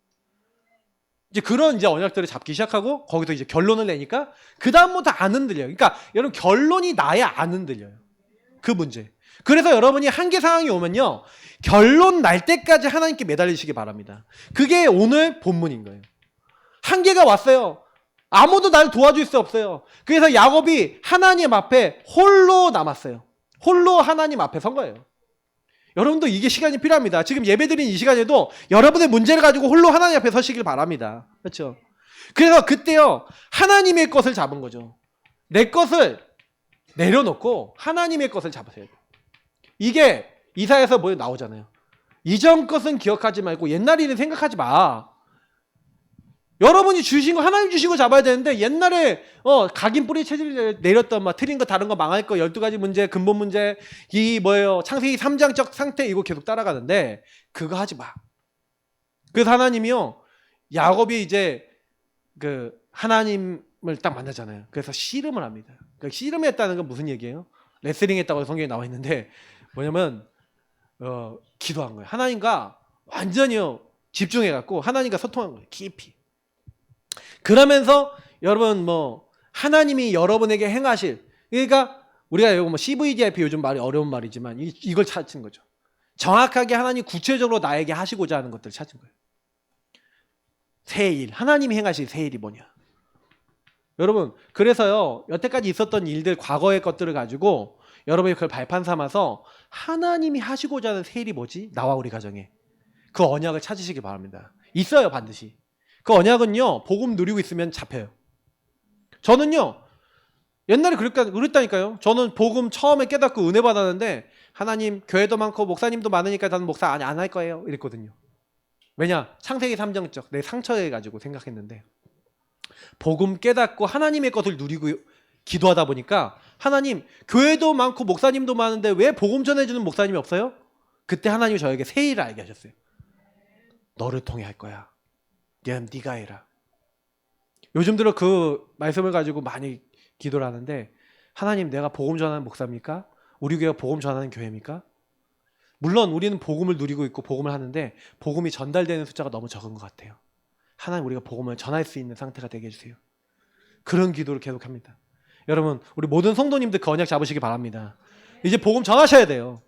이제 그런 이제 언약들을 잡기 시작하고 거기서 이제 결론을 내니까 그 다음부터 안 흔들려요. 그러니까 여러분 결론이 나야 안 흔들려요. 그 문제. 그래서 여러분이 한계 상황이 오면요, 결론 날 때까지 하나님께 매달리시기 바랍니다. 그게 오늘 본문인 거예요. 한계가 왔어요. 아무도 날 도와줄 수 없어요. 그래서 야곱이 하나님 앞에 홀로 남았어요. 홀로 하나님 앞에 선 거예요. 여러분도 이게 시간이 필요합니다. 지금 예배드린 이 시간에도 여러분의 문제를 가지고 홀로 하나님 앞에 서시길 바랍니다. 그렇죠? 그래서 그때요, 하나님의 것을 잡은 거죠. 내 것을 내려놓고 하나님의 것을 잡으세요. 이게 이사야서 뭐에 나오잖아요. 이전 것은 기억하지 말고 옛날 일은 생각하지 마. 여러분이 주신 거, 하나님 주신 거 잡아야 되는데, 옛날에 각인 뿌리 체질 내렸던 막 틀린 거 다른 거 망할 거 12가지 문제, 근본 문제, 이 뭐예요, 창세기 3장적 상태, 이거 계속 따라가는데 그거 하지 마. 그래서 하나님이요, 야곱이 이제 그 하나님을 딱 만나잖아요. 그래서 씨름을 합니다. 그러니까 씨름했다는 건 무슨 얘기예요? 레슬링 했다고 성경에 나와 있는데 뭐냐면 기도한 거예요. 하나님과 완전히요 집중해갖고 하나님과 소통한 거예요. 깊이. 그러면서 여러분 뭐 하나님이 여러분에게 행하실, 그러니까 우리가 이거 뭐 CVDIP 요즘 말이 어려운 말이지만 이걸 찾은 거죠. 정확하게 하나님 구체적으로 나에게 하시고자 하는 것들을 찾은 거예요. 새 일, 하나님이 행하실 새 일이 뭐냐. 여러분 그래서요 여태까지 있었던 일들, 과거의 것들을 가지고 여러분이 그걸 발판 삼아서 하나님이 하시고자 하는 새 일이 뭐지? 나와 우리 가정에. 그 언약을 찾으시기 바랍니다. 있어요 반드시. 그 언약은요 복음 누리고 있으면 잡혀요. 저는요 옛날에 그랬다니까요. 저는 복음 처음에 깨닫고 은혜 받았는데 하나님 교회도 많고 목사님도 많으니까 나는 목사 안 할 거예요 이랬거든요. 왜냐? 창세기 3장적 내 상처에 가지고 생각했는데 복음 깨닫고 하나님의 것을 누리고 기도하다 보니까 하나님 교회도 많고 목사님도 많은데 왜 복음 전해주는 목사님이 없어요? 그때 하나님이 저에게 새 일을 알게 하셨어요. 너를 통해 할 거야. 네가 해라. 요즘 들어 그 말씀을 가지고 많이 기도를 하는데 하나님 내가 복음 전하는 목사입니까? 우리 교회가 복음 전하는 교회입니까? 물론 우리는 복음을 누리고 있고 복음을 하는데 복음이 전달되는 숫자가 너무 적은 것 같아요. 하나님 우리가 복음을 전할 수 있는 상태가 되게 해주세요. 그런 기도를 계속합니다. 여러분 우리 모든 성도님들 그 언약 잡으시기 바랍니다. 이제 복음 전하셔야 돼요.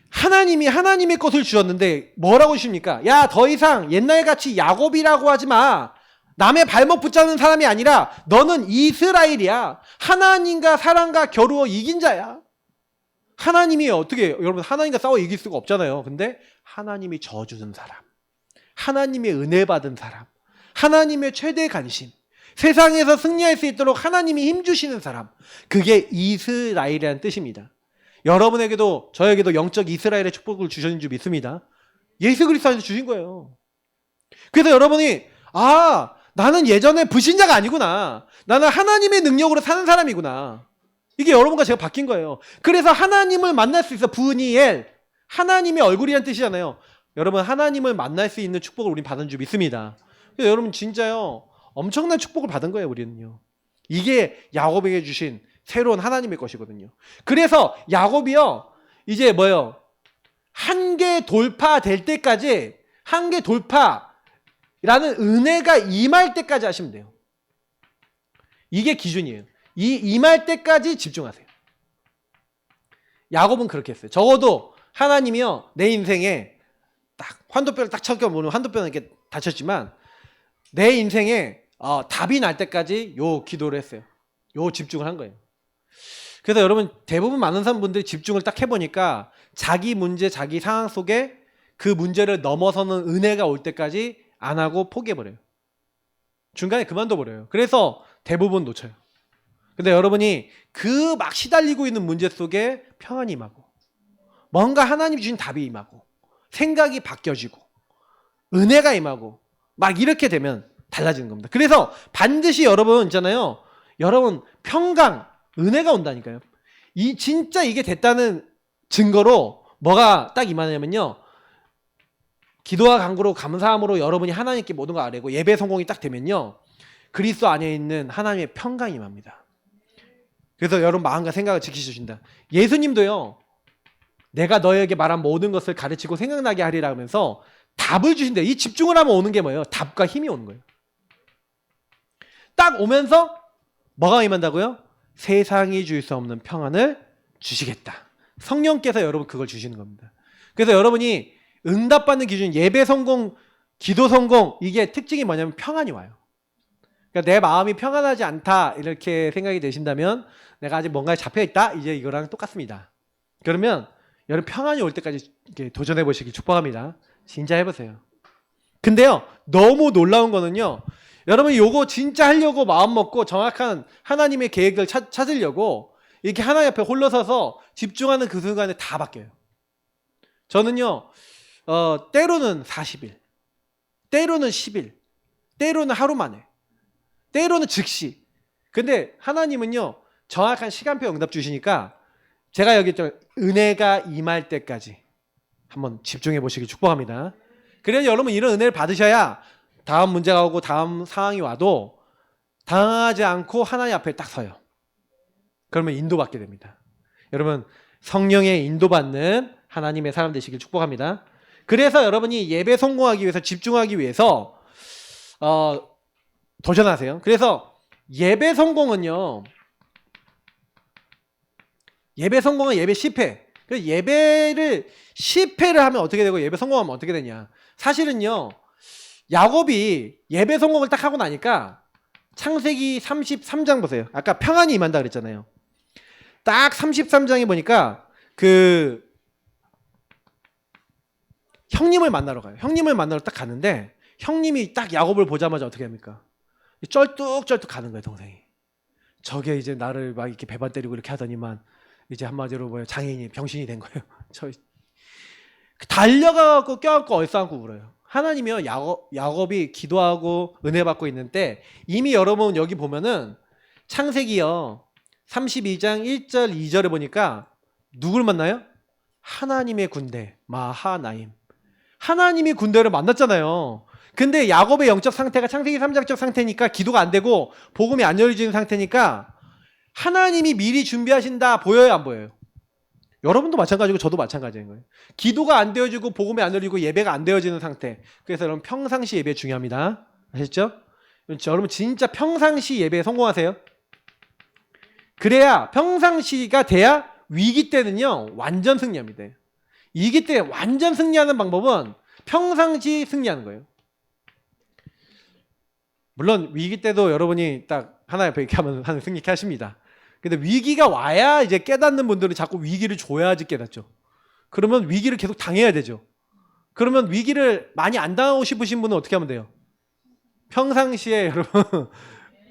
하나님이 하나님의 것을 주셨는데 뭐라고 주십니까? 야, 더 이상 옛날같이 야곱이라고 하지 마. 남의 발목 붙잡는 사람이 아니라 너는 이스라엘이야. 하나님과 사람과 겨루어 이긴 자야. 하나님이 어떻게, 여러분 하나님과 싸워 이길 수가 없잖아요. 근데 하나님이 저주는 사람, 하나님의 은혜 받은 사람, 하나님의 최대 관심, 세상에서 승리할 수 있도록 하나님이 힘주시는 사람, 그게 이스라엘이라는 뜻입니다. 여러분에게도 저에게도 영적 이스라엘의 축복을 주신 줄 믿습니다. 예수 그리스도 안에서 주신 거예요. 그래서 여러분이 나는 예전에 불신자가 아니구나. 나는 하나님의 능력으로 사는 사람이구나. 이게 여러분과 제가 바뀐 거예요. 그래서 하나님을 만날 수 있어. 브니엘, 하나님의 얼굴이라는 뜻이잖아요. 여러분 하나님을 만날 수 있는 축복을 우린 받은 줄 믿습니다. 그래서 여러분 진짜요 엄청난 축복을 받은 거예요. 우리는요. 이게 야곱에게 주신 새로운 하나님의 것이거든요. 그래서 야곱이요 이제 뭐요 한계 돌파될 때까지, 한계 돌파라는 은혜가 임할 때까지 하시면 돼요. 이게 기준이에요. 임할 때까지 집중하세요. 야곱은 그렇게 했어요. 적어도 하나님이요 내 인생에 딱 환도뼈를 딱 쳐보면 환도뼈는 이렇게 다쳤지만 내 인생에 답이 날 때까지 요 기도를 했어요. 요 집중을 한 거예요. 그래서 여러분 대부분 많은 사람분들이 집중을 딱 해보니까 자기 문제, 자기 상황 속에 그 문제를 넘어서는 은혜가 올 때까지 안 하고 포기해버려요. 중간에 그만둬버려요. 그래서 대부분 놓쳐요. 근데 여러분이 그 막 시달리고 있는 문제 속에 평안이 임하고 뭔가 하나님이 주신 답이 임하고 생각이 바뀌어지고 은혜가 임하고 막 이렇게 되면 달라지는 겁니다. 그래서 반드시 여러분 있잖아요. 여러분 평강, 은혜가 온다니까요. 진짜 이게 됐다는 증거로 뭐가 딱 임하냐면요. 기도와 간구로 감사함으로 여러분이 하나님께 모든 걸 아뢰고 예배 성공이 딱 되면요. 그리스도 안에 있는 하나님의 평강이 임합니다. 그래서 여러분 마음과 생각을 지키셔준다. 예수님도요. 내가 너에게 말한 모든 것을 가르치고 생각나게 하리라 하면서 답을 주신대요. 이 집중을 하면 오는 게 뭐예요? 답과 힘이 오는 거예요. 딱 오면서 뭐가 임한다고요? 세상이 줄 수 없는 평안을 주시겠다. 성령께서 여러분 그걸 주시는 겁니다. 그래서 여러분이 응답받는 기준, 예배 성공, 기도 성공, 이게 특징이 뭐냐면 평안이 와요. 그러니까 내 마음이 평안하지 않다 이렇게 생각이 되신다면 내가 아직 뭔가에 잡혀있다? 이제 이거랑 똑같습니다. 그러면 여러분 평안이 올 때까지 이렇게 도전해 보시길 축복합니다. 진짜 해보세요. 근데요, 너무 놀라운 거는요, 여러분 요거 진짜 하려고 마음 먹고 정확한 하나님의 계획을 찾으려고 이렇게 하나님 앞에 홀로 서서 집중하는 그 순간에 다 바뀌어요. 저는요, 때로는 40일, 때로는 10일, 때로는 하루 만에, 때로는 즉시. 근데 하나님은요, 정확한 시간표 응답 주시니까 제가 여기 좀 은혜가 임할 때까지 한번 집중해 보시길 축복합니다. 그래서 여러분 이런 은혜를 받으셔야 다음 문제가 오고 다음 상황이 와도 당하지 않고 하나님 앞에 딱 서요. 그러면 인도받게 됩니다. 여러분 성령의 인도받는 하나님의 사람 되시길 축복합니다. 그래서 여러분이 예배 성공하기 위해서 집중하기 위해서 도전하세요. 그래서 예배 성공은 예배 실패. 그래서 예배를 실패를 하면 어떻게 되고 예배 성공하면 어떻게 되냐. 사실은요, 야곱이 예배 성공을 딱 하고 나니까 창세기 33장 보세요. 아까 평안이 임한다 그랬잖아요. 딱 33장에 보니까 그 형님을 만나러 가요. 형님을 만나러 딱 가는데 형님이 딱 야곱을 보자마자 어떻게 합니까? 쩔뚝쩔뚝 가는 거예요, 동생이. 저게 이제 나를 막 이렇게 배반 때리고 이렇게 하더니만 이제 한마디로 뭐예요? 장애인이 병신이 된 거예요. 저 달려가고 껴안고 얼싸안고 울어요. 하나님이요, 야곱이 기도하고 은혜 받고 있는 때 이미 여러분 여기 보면은 창세기요 32장 1절 2절에 보니까 누굴 만나요? 하나님의 군대 마하나임. 하나님이 군대를 만났잖아요. 근데 야곱의 영적 상태가 창세기 3장적 상태니까 기도가 안 되고 복음이 안 열리는 상태니까 하나님이 미리 준비하신다 보여요, 안 보여요? 여러분도 마찬가지고 저도 마찬가지인 거예요. 기도가 안 되어지고 복음이 안 열리고 예배가 안 되어지는 상태. 그래서 여러분 평상시 예배 중요합니다. 아셨죠? 여러분 진짜 평상시 예배에 성공하세요. 그래야 평상시가 돼야 위기 때는요 완전 승리합니다. 위기 때 완전 승리하는 방법은 평상시 승리하는 거예요. 물론 위기 때도 여러분이 딱 하나님 앞에 이렇게 하면 승리케 하십니다. 근데 위기가 와야 이제 깨닫는 분들은 자꾸 위기를 줘야지 깨닫죠. 그러면 위기를 계속 당해야 되죠. 그러면 위기를 많이 안 당하고 싶으신 분은 어떻게 하면 돼요? 평상시에 여러분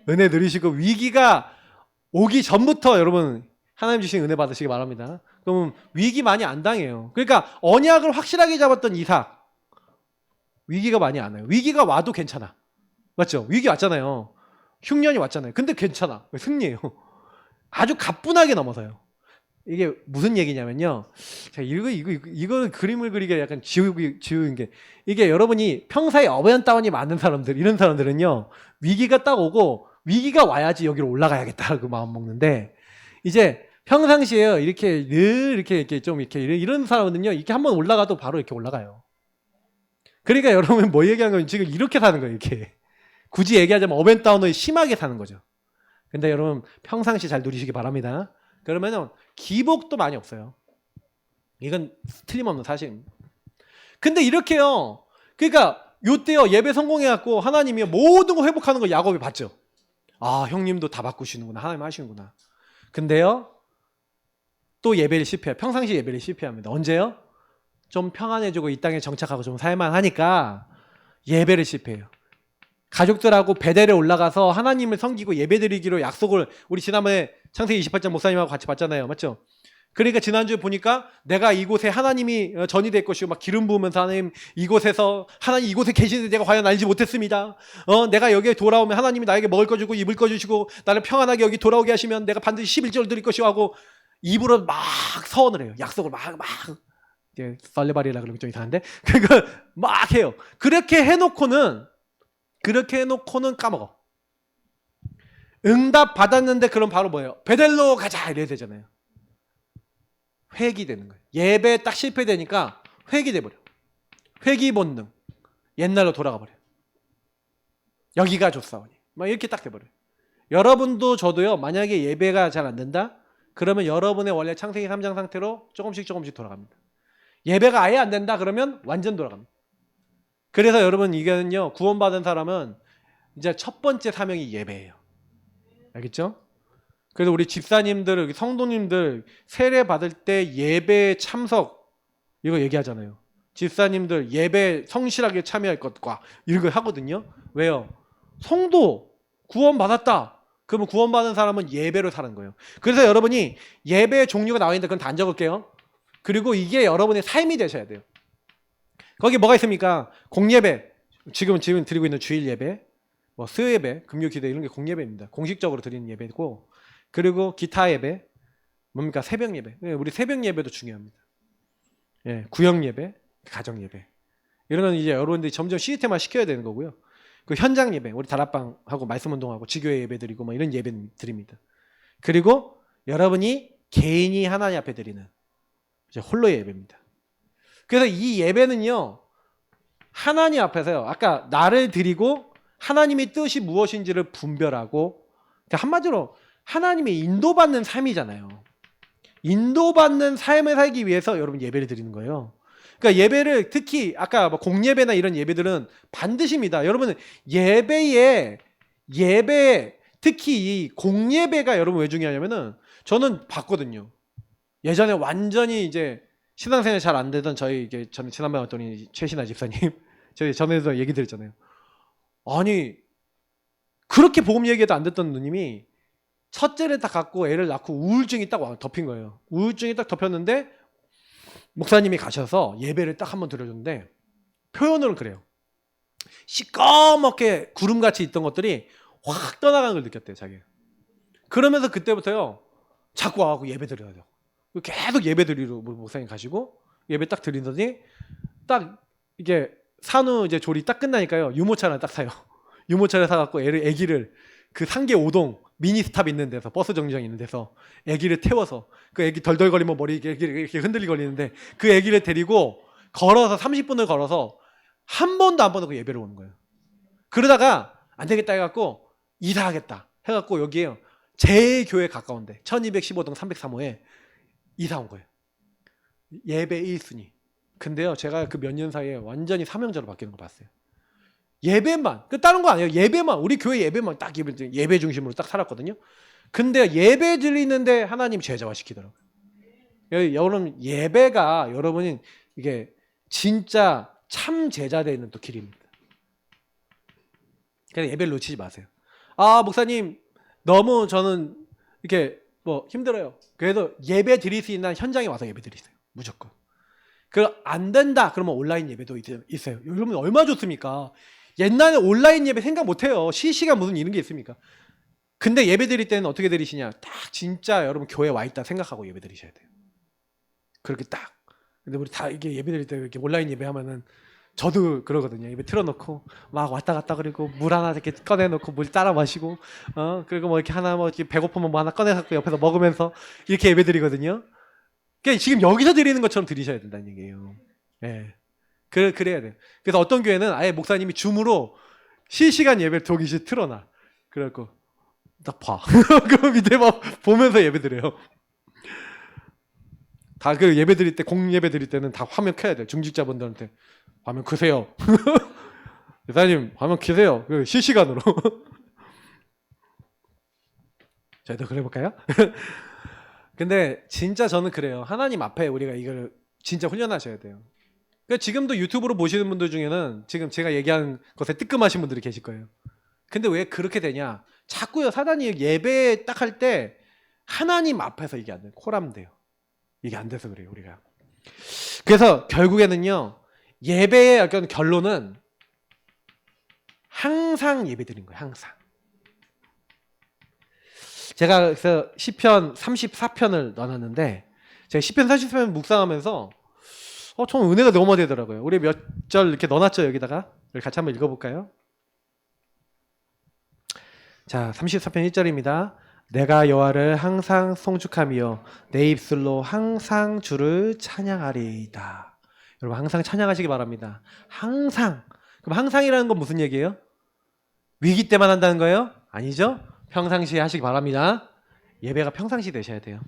은혜 누리시고 위기가 오기 전부터 여러분 하나님 주신 은혜 받으시기 바랍니다. 그러면 위기 많이 안 당해요. 그러니까 언약을 확실하게 잡았던 이삭 위기가 많이 안 와요. 위기가 와도 괜찮아. 맞죠? 위기 왔잖아요. 흉년이 왔잖아요. 근데 괜찮아. 승리해요. 아주 가뿐하게 넘어서요. 이게 무슨 얘기냐면요. 자, 이거는 그림을 그리기가 약간 지우는 게, 이게 여러분이 평사에 어반다운이 많은 사람들, 이런 사람들은요, 위기가 딱 오고, 위기가 와야지 여기로 올라가야겠다고 마음 먹는데, 이제 평상시에요, 이렇게 늘 이렇게 좀 이렇게 이런 사람은요, 이렇게 한번 올라가도 바로 이렇게 올라가요. 그러니까 여러분 뭐 얘기하는 건 지금 이렇게 사는 거예요, 이렇게. 굳이 얘기하자면 어반다운을 심하게 사는 거죠. 근데 여러분 평상시 잘 누리시기 바랍니다. 그러면은 기복도 많이 없어요. 이건 틀림없는 사실입니다. 근데 이렇게요. 그러니까 요때요 예배 성공해갖고 하나님이 모든 거 회복하는 거 야곱이 봤죠. 아 형님도 다 바꾸시는구나. 하나님 하시는구나. 근데요 또 예배를 실패해요. 평상시 예배를 실패합니다. 언제요? 좀 평안해지고 이 땅에 정착하고 좀 살만하니까 예배를 실패해요. 가족들하고 베델에 올라가서 하나님을 섬기고 예배드리기로 약속을 우리 지난번에 창세기 28장 목사님하고 같이 봤잖아요. 맞죠? 그러니까 지난주에 보니까 내가 이곳에 하나님이 전이 될 것이고 막 기름 부으면서 하나님 이곳에서 하나님 이곳에 계시는데 내가 과연 알지 못했습니다. 내가 여기에 돌아오면 하나님이 나에게 먹을 거 주고 입을 거 주시고 나를 평안하게 여기 돌아오게 하시면 내가 반드시 11조를 드릴 것이고 하고 입으로 막 서원을 해요. 약속을 막 이제 썰레발이라 그러면 좀 이상한데 그걸 막 해요. 그렇게 해놓고는 까먹어. 응답 받았는데 그럼 바로 뭐예요? 베델로 가자 이래야 되잖아요. 회귀되는 거예요. 예배 딱 실패되니까 회귀돼 버려. 회귀 본능, 옛날로 돌아가 버려요. 여기가 좋사오니 막 이렇게 딱 돼버려요. 여러분도 저도요, 만약에 예배가 잘 안 된다, 그러면 여러분의 원래 창세기 3장 상태로 조금씩 돌아갑니다. 예배가 아예 안 된다 그러면 완전 돌아갑니다. 그래서 여러분, 이게는요, 구원받은 사람은 이제 첫 번째 사명이 예배예요. 알겠죠? 그래서 우리 집사님들, 성도님들 세례 받을 때 예배 참석 이거 얘기하잖아요. 집사님들 예배 성실하게 참여할 것과 이런 걸 하거든요. 왜요? 성도 구원받았다. 그러면 구원받은 사람은 예배로 사는 거예요. 그래서 여러분이 예배 종류가 나와 있는데 그건 다 안 적을게요. 그리고 이게 여러분의 삶이 되셔야 돼요. 거기 뭐가 있습니까? 공예배, 지금 드리고 있는 주일 예배, 뭐 수요 예배, 금요 기도 이런 게 공예배입니다. 공식적으로 드리는 예배고, 그리고 기타 예배, 뭡니까? 새벽 예배. 우리 새벽 예배도 중요합니다. 예, 구역 예배, 가정 예배. 이런 건 이제 여러분들이 점점 시스템화 시켜야 되는 거고요. 그 현장 예배, 우리 다락방하고 말씀 운동하고 지교회 예배 드리고 뭐 이런 예배 드립니다. 그리고 여러분이 개인이 하나님 앞에 드리는 이제 홀로의 예배입니다. 그래서 이 예배는요, 하나님 앞에서요, 아까 나를 드리고 하나님의 뜻이 무엇인지를 분별하고, 그러니까 한마디로 하나님의 인도받는 삶이잖아요. 인도받는 삶을 살기 위해서 여러분 예배를 드리는 거예요. 그러니까 예배를, 특히 아까 뭐 공예배나 이런 예배들은 반드시입니다. 여러분 예배, 특히 이 공예배가 여러분 왜 중요하냐면은, 저는 봤거든요. 예전에 완전히 이제 신앙생활 잘 안 되던 저희, 이게 저는 지난번에 왔더니 최신아 집사님 저희 전에도 얘기 드렸잖아요. 아니 그렇게 복음 얘기해도 안 듣던 누님이 첫째를 딱 갖고 애를 낳고 우울증이 딱 덮인 거예요. 우울증이 딱 덮였는데 목사님이 가셔서 예배를 딱 한번 드려줬는데, 표현으로는 그래요. 시꺼멓게 구름같이 있던 것들이 확 떠나가는 걸 느꼈대요, 자기가. 그러면서 그때부터요, 자꾸 와갖고 예배 드려야 돼요. 계속 예배 드리러 목사님 가시고 예배 딱 드리더니, 딱 이게 산후 이제 조리 딱 끝나니까요, 유모차를 딱 사요. 유모차를 사갖고 애기를 그 상계 5동 미니스탑 있는 데서, 버스 정류장 있는 데서 애기를 태워서, 그 애기 덜덜거리면 머리 이렇게 흔들리거리는데 그 애기를 데리고 걸어서 30분을 걸어서 한 번도 안 보내고 예배를 오는 거예요. 그러다가 안 되겠다 해갖고 이사하겠다 해갖고 여기에요, 제 교회 가까운데 1215동 303호에 이사 온 거예요. 예배 1순위. 근데요, 제가 그 몇 년 사이에 완전히 사명자로 바뀌는 거 봤어요. 예배만, 그 다른 거 아니에요. 예배만, 우리 교회 예배만 딱 예배 중심으로 딱 살았거든요. 근데 예배 드리는데 하나님 제자화 시키더라고요. 여러분 예배가, 여러분이 이게 진짜 참 제자 되는 또 길입니다. 그래서 예배를 놓치지 마세요. 아 목사님 너무 저는 이렇게 뭐 힘들어요. 그래도 예배 드릴 수 있는 현장에 와서 예배 드리세요. 무조건. 그 안 된다 그러면 온라인 예배도 있어요. 여러분 얼마나 좋습니까? 옛날에 온라인 예배 생각 못해요. 실시간 무슨 이런 게 있습니까? 근데 예배 드릴 때는 어떻게 드리시냐, 딱 진짜 여러분 교회 와 있다 생각하고 예배 드리셔야 돼요. 그렇게 딱. 근데 우리 다 이게 예배 드릴 때 이렇게 온라인 예배 하면은 저도 그러거든요. 예배 틀어놓고 막 왔다 갔다, 그리고 물 하나 이렇게 꺼내놓고 물 따라 마시고, 그리고 뭐 이렇게 하나 뭐 이렇게 배고프면 뭐 하나 꺼내갖고 옆에서 먹으면서 이렇게 예배 드리거든요. 그러니까 지금 여기서 드리는 것처럼 드리셔야 된다는 얘기예요. 예. 그래야 돼요. 그래서 어떤 교회는 아예 목사님이 줌으로 실시간 예배를 독일시 틀어놔. 그래갖고 딱 봐. 그럼 밑에 막 보면서 예배 드려요. 다 그 예배 드릴 때, 공예배 드릴 때는 다 화면 켜야 돼요. 중직자분들한테 화면 끄세요. 목사님 화면 켜세요. 그 실시간으로. 저희도 그래 볼까요? 근데 진짜 저는 그래요. 하나님 앞에 우리가 이걸 진짜 훈련하셔야 돼요. 그러니까 지금도 유튜브로 보시는 분들 중에는 지금 제가 얘기한 것에 뜨끔하신 분들이 계실 거예요. 근데 왜 그렇게 되냐? 자꾸요, 사단이 예배 딱 할 때 하나님 앞에서 이게 안 돼요. 코람돼요. 이게 안 돼서 그래요, 우리가. 그래서 결국에는요, 예배의 어떤 결론은 항상 예배 드린 거예요. 항상. 제가 그래서 시편 34편을 넣어놨는데, 제가 시편 34편 묵상하면서 좀 은혜가 너무 많이 되더라고요. 우리 몇 절 이렇게 넣어놨죠, 여기다가. 같이 한번 읽어볼까요? 자, 34편 1절입니다. 내가 여호와를 항상 송축하며 내 입술로 항상 주를 찬양하리이다. 여러분 항상 찬양하시기 바랍니다. 항상. 그럼 항상이라는 건 무슨 얘기예요? 위기 때만 한다는 거예요? 아니죠? 평상시에 하시기 바랍니다. 예배가 평상시 되셔야 돼요.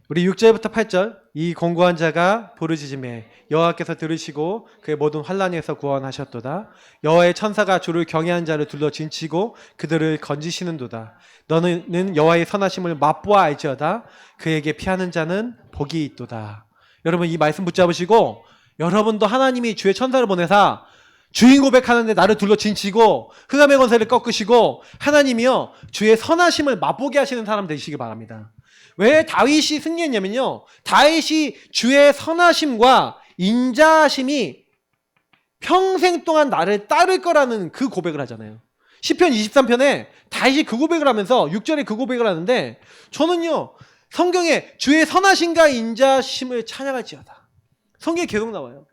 우리 6절부터 8절 이 공고한 자가 부르짖음에 여호와께서 들으시고 그의 모든 환난에서 구원하셨도다. 여호와의 천사가 주를 경외한 자를 둘러 진치고 그들을 건지시는도다. 너는 여호와의 선하심을 맛보아 알지어다. 그에게 피하는 자는 복이 있도다. 여러분 이 말씀 붙잡으시고 여러분도 하나님이 주의 천사를 보내사 주인 고백하는데 나를 둘러 진치고 흑암의 권세를 꺾으시고 하나님이요 주의 선하심을 맛보게 하시는 사람 되시기 바랍니다. 왜 다윗이 승리했냐면요, 다윗이 주의 선하심과 인자하심이 평생 동안 나를 따를 거라는 그 고백을 하잖아요. 시편 23편에 다윗이 그 고백을 하면서 6절에 그 고백을 하는데, 저는요 성경에 주의 선하심과 인자하심을 찬양할지어다, 성경에 계속 나와요.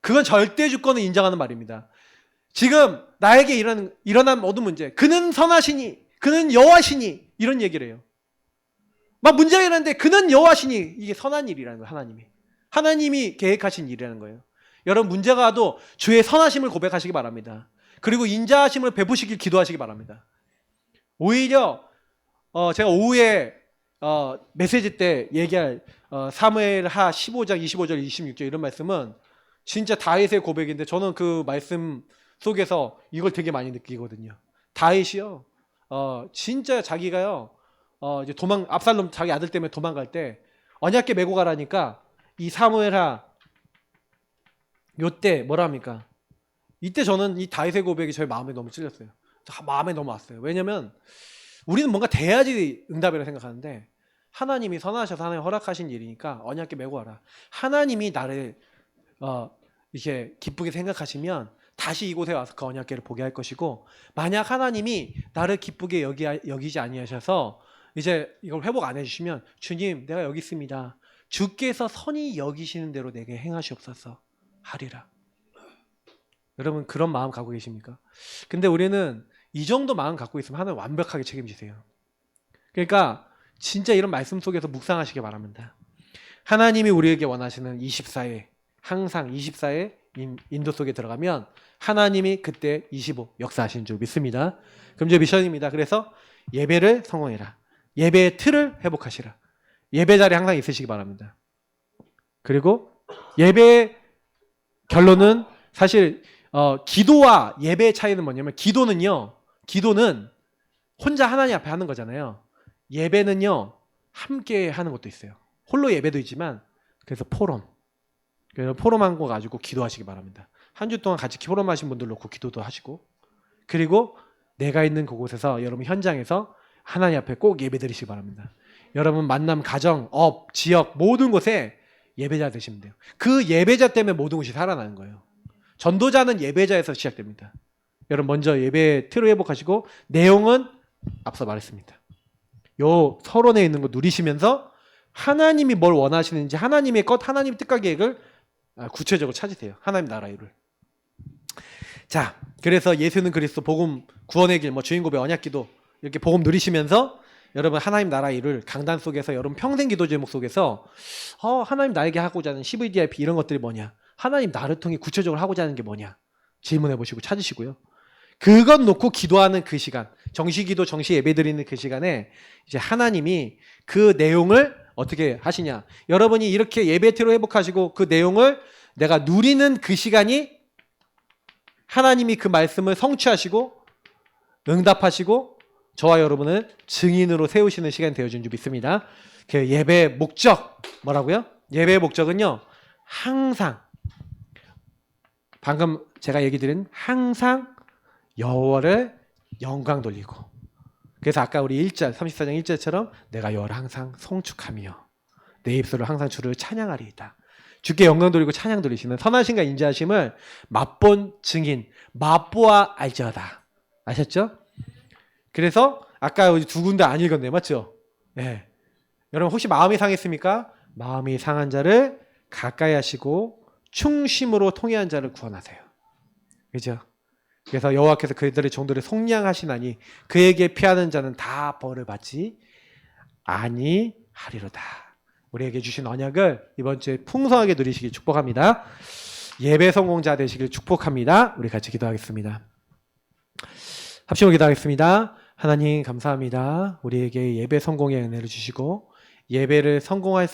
그건 절대 주권을 인정하는 말입니다. 지금 나에게 일어난 모든 문제, 그는 선하시니 그는 여호와시니 이런 얘기를 해요. 막 문제가 일어났는데 그는 여호와시니, 이게 선한 일이라는 거예요. 하나님이 계획하신 일이라는 거예요. 여러분 문제가 와도 주의 선하심을 고백하시기 바랍니다. 그리고 인자하심을 베푸시길 기도하시기 바랍니다. 오히려 제가 오후에 메시지 때 얘기할 사무엘하 15장 25절 26절 이런 말씀은 진짜 다윗의 고백인데, 저는 그 말씀 속에서 이걸 되게 많이 느끼거든요. 다윗이요 진짜 자기가요 이제 압살롬 자기 아들 때문에 도망갈 때 언약궤 메고 가라니까 이 사무엘하 요때 뭐라 합니까? 이때 저는 이 다윗의 고백이 저의 마음에 너무 찔렸어요. 마음에 너무 왔어요. 왜냐면 우리는 뭔가 돼야지 응답이라고 생각하는데, 하나님이 선하셔서 하나님 허락하신 일이니까 언약궤 메고 가라. 하나님이 나를 이렇게 기쁘게 생각하시면 다시 이곳에 와서 그 언약궤를 보게 할 것이고, 만약 하나님이 나를 기쁘게 여기지 아니하셔서 이제 이걸 회복 안 해주시면, 주님 내가 여기 있습니다, 주께서 선히 여기시는 대로 내게 행하시옵소서 하리라. 여러분 그런 마음 갖고 계십니까? 근데 우리는 이 정도 마음 갖고 있으면 하나님 완벽하게 책임지세요. 그러니까 진짜 이런 말씀 속에서 묵상하시기 바랍니다. 하나님이 우리에게 원하시는 24회, 항상 24회 인도 속에 들어가면 하나님이 그때 25 역사하시는 줄 믿습니다. 그럼 제 미션입니다. 그래서 예배를 성공해라. 예배의 틀을 회복하시라. 예배 자리에 항상 있으시기 바랍니다. 그리고 예배의 결론은 사실 기도와 예배의 차이는 뭐냐면, 기도는 혼자 하나님 앞에 하는 거잖아요. 예배는요 함께 하는 것도 있어요. 홀로 예배도 있지만, 그래서 그래서 포럼한 거 가지고 기도하시기 바랍니다. 한 주 동안 같이 포럼하신 분들 놓고 기도도 하시고, 그리고 내가 있는 그곳에서 여러분 현장에서 하나님 앞에 꼭 예배 드리시기 바랍니다. 여러분 만남, 가정, 업, 지역 모든 곳에 예배자 되시면 돼요. 그 예배자 때문에 모든 것이 살아나는 거예요. 전도자는 예배자에서 시작됩니다. 여러분 먼저 예배 틀을 회복하시고, 내용은 앞서 말했습니다. 요 서론에 있는 거 누리시면서 하나님이 뭘 원하시는지, 하나님의 것, 하나님의 뜻과 계획을 구체적으로 찾으세요. 하나님 나라 일을. 자, 그래서 예수는 그리스도, 복음, 구원의 길, 주인 고백, 언약기도 이렇게 복음 누리시면서 여러분 하나님 나라 일을 강단 속에서, 여러분 평생 기도 제목 속에서 하나님 나에게 하고자 하는 CVDIP 이런 것들이 뭐냐, 하나님 나를 통해 구체적으로 하고자 하는 게 뭐냐 질문해 보시고 찾으시고요. 그것 놓고 기도하는 그 시간, 정시기도, 정시 예배 드리는 그 시간에 이제 하나님이 그 내용을 어떻게 하시냐, 여러분이 이렇게 예배 틀을 회복하시고 그 내용을 내가 누리는 그 시간이 하나님이 그 말씀을 성취하시고 응답하시고 저와 여러분을 증인으로 세우시는 시간이 되어준 줄 믿습니다. 그 예배의 목적 뭐라고요? 예배의 목적은요, 항상 방금 제가 얘기 드린 항상 여호와를 영광 돌리고, 그래서 아까 우리 1절 34장 1절처럼 내가 여호와를 항상 송축하며 내 입술로 항상 주를 찬양하리이다. 주께 영광 돌리고 찬양 돌리시는 선하심과 인자하심을 맛본 증인, 맛보아 알지어다. 아셨죠? 그래서 아까 두 군데 안 읽었네요. 맞죠? 네. 여러분 혹시 마음이 상했습니까? 마음이 상한 자를 가까이 하시고 충심으로 통회한 자를 구원하세요. 그죠? 그래서 여호와께서 그들의 종들을 속량하시나니 그에게 피하는 자는 다 벌을 받지 아니하리로다. 우리에게 주신 언약을 이번 주에 풍성하게 누리시길 축복합니다. 예배 성공자 되시길 축복합니다. 우리 같이 기도하겠습니다. 합심으로 기도하겠습니다. 하나님 감사합니다. 우리에게 예배 성공의 은혜를 주시고 예배를 성공할